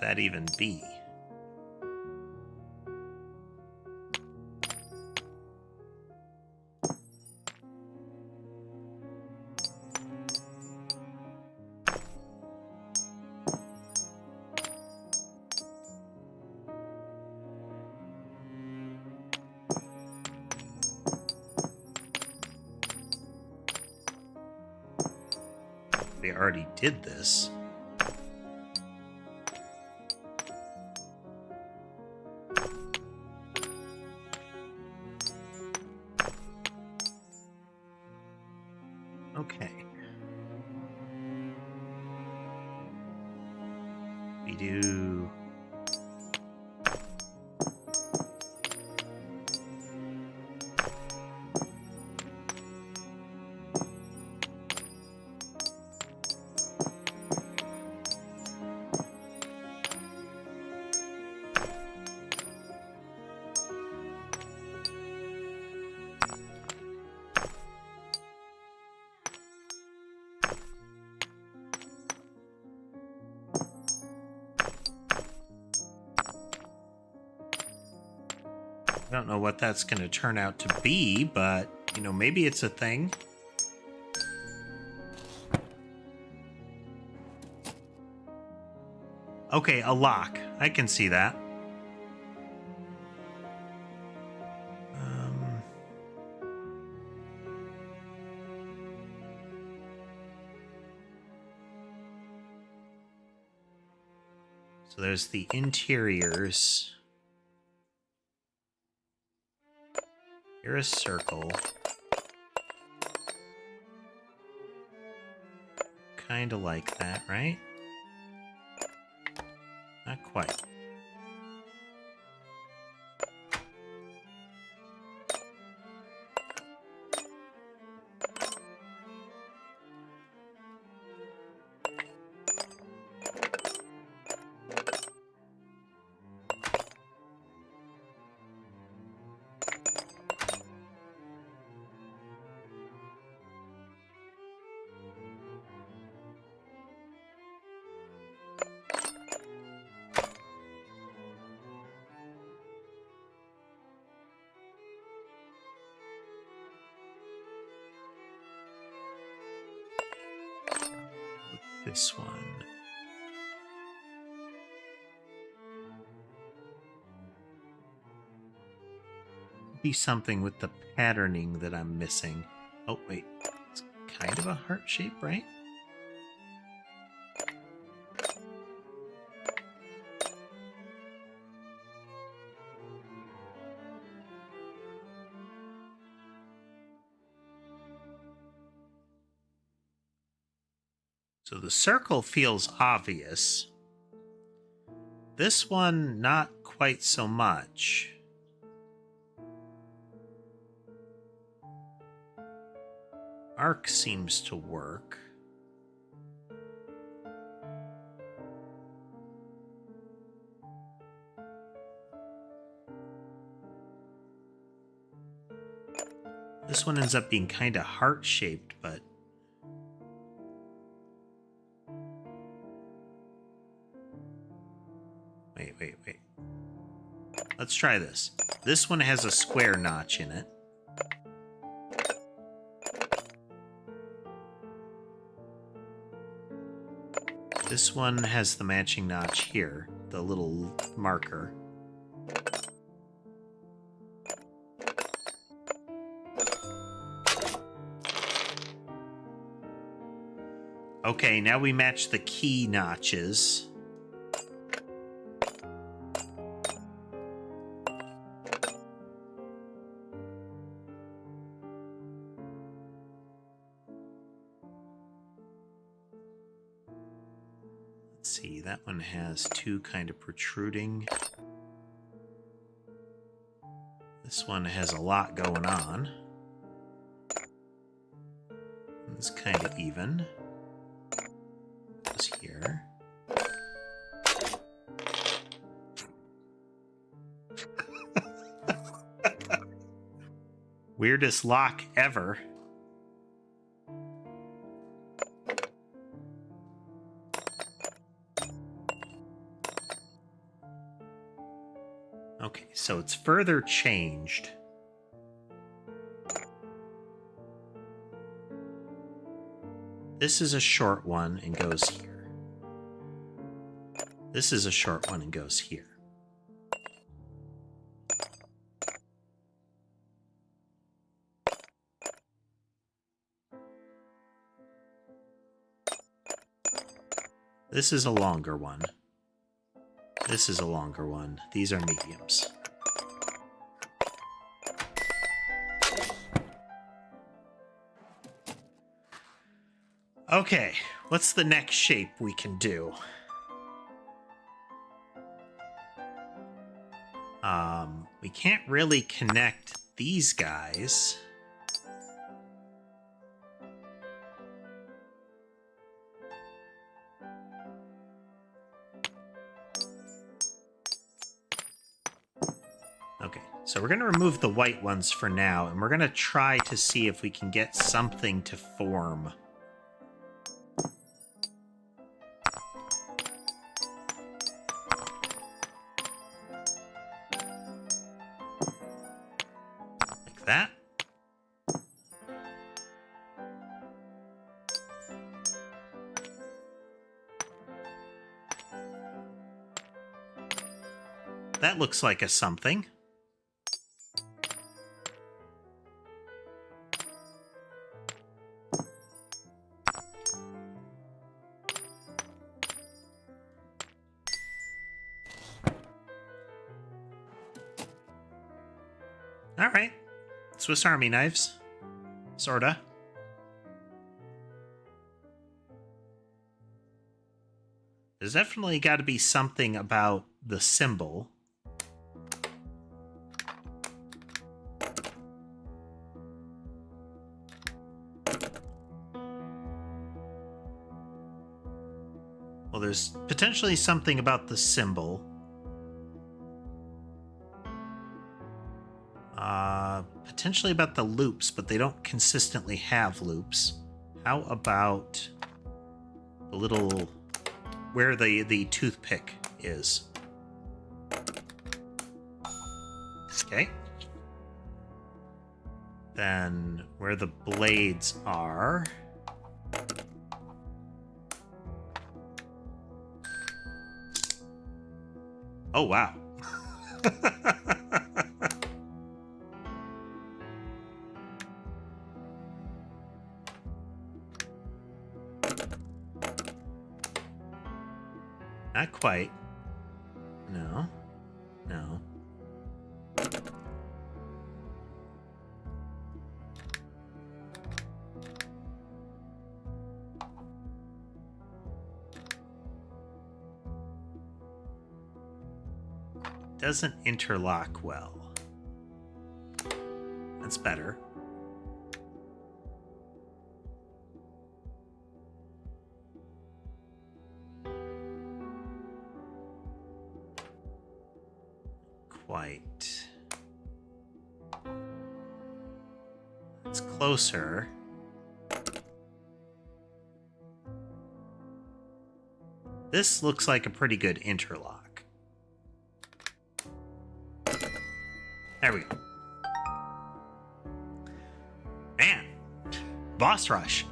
Speaker 1: That even be? They already did this. Okay. We do... I don't know what that's going to turn out to be, but, you know, maybe it's a thing. Okay, a lock. I can see that. So there's the interiors. Here a circle. Kinda like that, right? Not quite. This one. be something with the patterning that I'm missing. Oh, wait. It's kind of a heart shape, right? So the circle feels obvious. This one, not quite so much. Arc seems to work. This one ends up being kind of heart-shaped, but... Wait. Let's try this. This one has a square notch in it. This one has the matching notch here, the little marker. Okay, now we match the key notches. Let's see, that one has two kind of protruding. This one has a lot going on. It's kind of even. Goes here. Weirdest lock ever. Okay, so it's further changed. This is a short one and goes here. This is a short one and goes here. This is a longer one. This is a longer one. These are mediums. Okay, what's the next shape we can do? We can't really connect these guys. Okay, so we're going to remove the white ones for now, and we're going to try to see if we can get something to form. Like that. That looks like a something. All right. Swiss Army knives. Sorta. There's definitely got to be something about the symbol. Well, there's potentially something about the symbol. Potentially about the loops, but they don't consistently have loops. How about the little... where the toothpick is? Okay. Then where the blades are... Oh, wow. Not quite. No. No. Doesn't interlock well. That's better. Quite. It's closer. This looks like a pretty good interlock. There we go. Man, boss rush.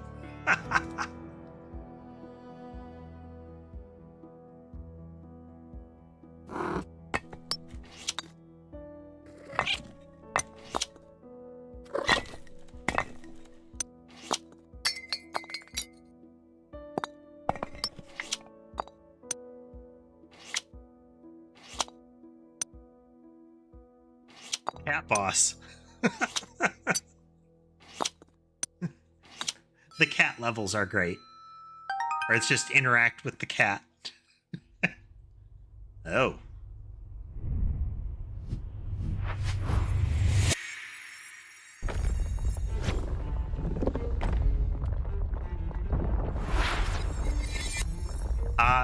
Speaker 1: Cat boss. The cat levels are great. Or it's just interact with the cat. Oh.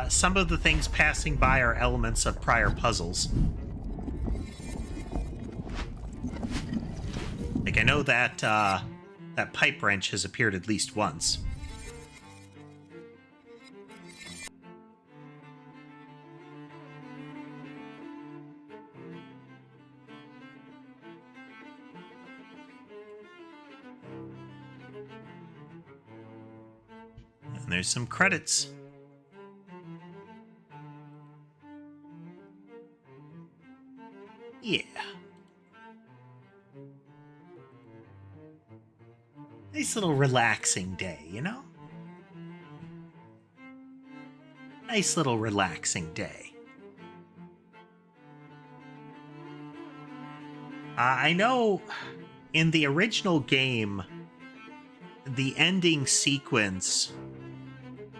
Speaker 1: Some of the things passing by are elements of prior puzzles. Like, I know that, that pipe wrench has appeared at least once. And there's some credits. Yeah. Nice little relaxing day, you know? Nice little relaxing day. I know in the original game, the ending sequence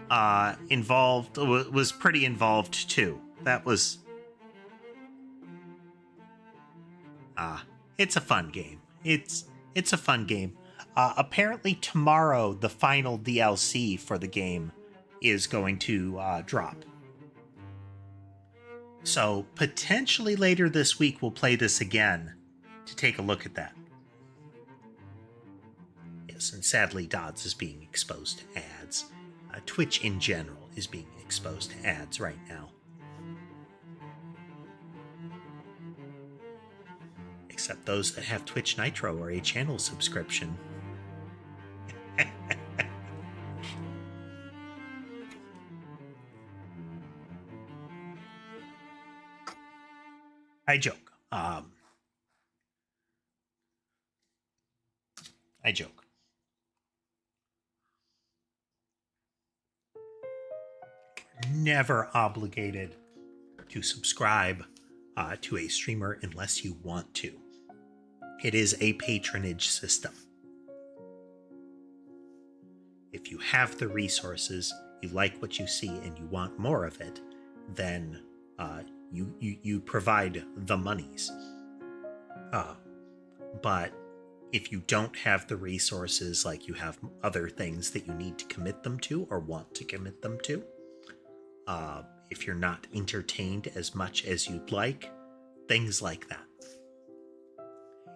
Speaker 1: was pretty involved too. That was... it's a fun game. It's a fun game. Apparently tomorrow, the final DLC for the game is going to drop. So potentially later this week, we'll play this again to take a look at that. Yes, and sadly, Dodds is being exposed to ads. Twitch in general is being exposed to ads right now. Except those that have Twitch Nitro or a channel subscription. I joke. I joke. Never obligated to subscribe to a streamer unless you want to. It is a patronage system. If you have the resources, you like what you see, and you want more of it, then you provide the monies. But if you don't have the resources, like you have other things that you need to commit them to or want to commit them to, if you're not entertained as much as you'd like, things like that.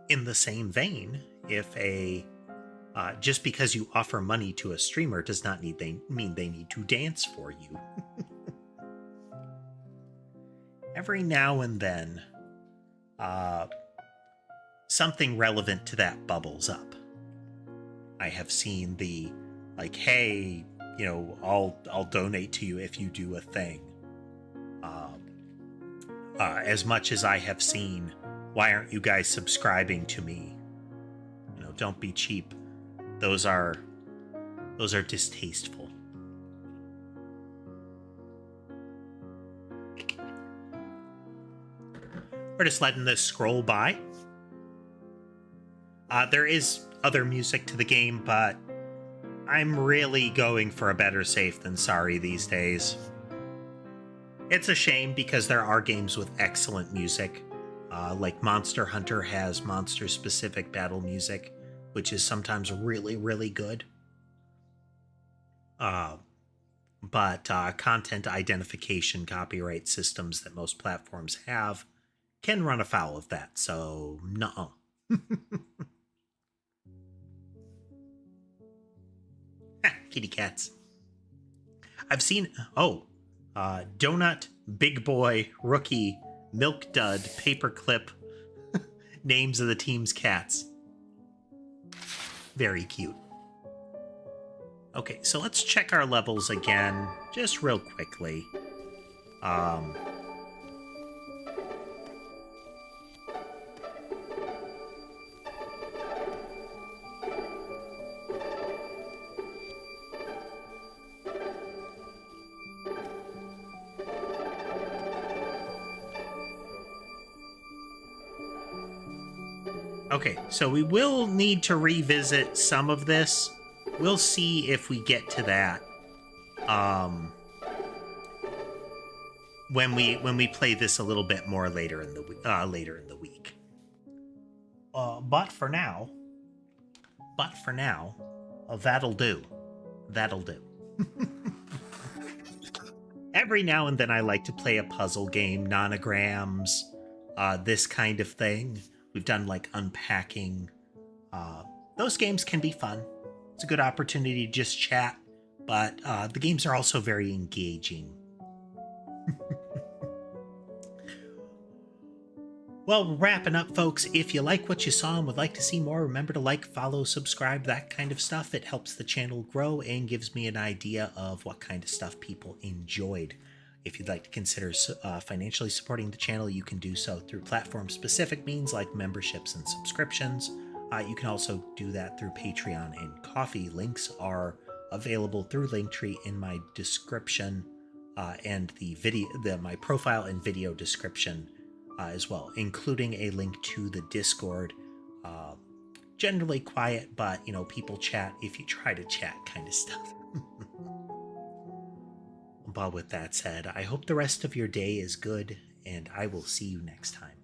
Speaker 1: In the same vein, if just because you offer money to a streamer does not mean they need to dance for you. Every now and then, something relevant to that bubbles up. I have seen the, like, hey, you know, I'll donate to you if you do a thing. As much as I have seen, why aren't you guys subscribing to me? You know, don't be cheap. Those are distasteful. We're just letting this scroll by. There is other music to the game, but I'm really going for a better safe than sorry these days. It's a shame because there are games with excellent music. Like Monster Hunter has monster-specific battle music, which is sometimes really, really good. But content identification copyright systems that most platforms have can run afoul of that, so nuh-uh. Kitty cats. I've seen... Donut, Big Boy, Rookie, Milk Dud, Paperclip. Names of the team's cats. Very cute. Okay, so let's check our levels again, just real quickly. Okay, so we will need to revisit some of this. We'll see if we get to that when we play this a little bit more later in the week. But for now, that'll do. That'll do. Every now and then I like to play a puzzle game, nonograms, this kind of thing. We've done like unpacking. Those games can be fun. It's a good opportunity to just chat, but the games are also very engaging. Well, wrapping up, folks. If you like what you saw and would like to see more, remember to like, follow, subscribe, that kind of stuff. It helps the channel grow and gives me an idea of what kind of stuff people enjoyed. If you'd like to consider financially supporting the channel, you can do so through platform-specific means like memberships and subscriptions. You can also do that through Patreon and Ko-fi. Links are available through LinkTree in my description and my profile and video description as well, including a link to the Discord. Generally quiet, but people chat if you try to chat, kind of stuff. But with that said, I hope the rest of your day is good, and I will see you next time.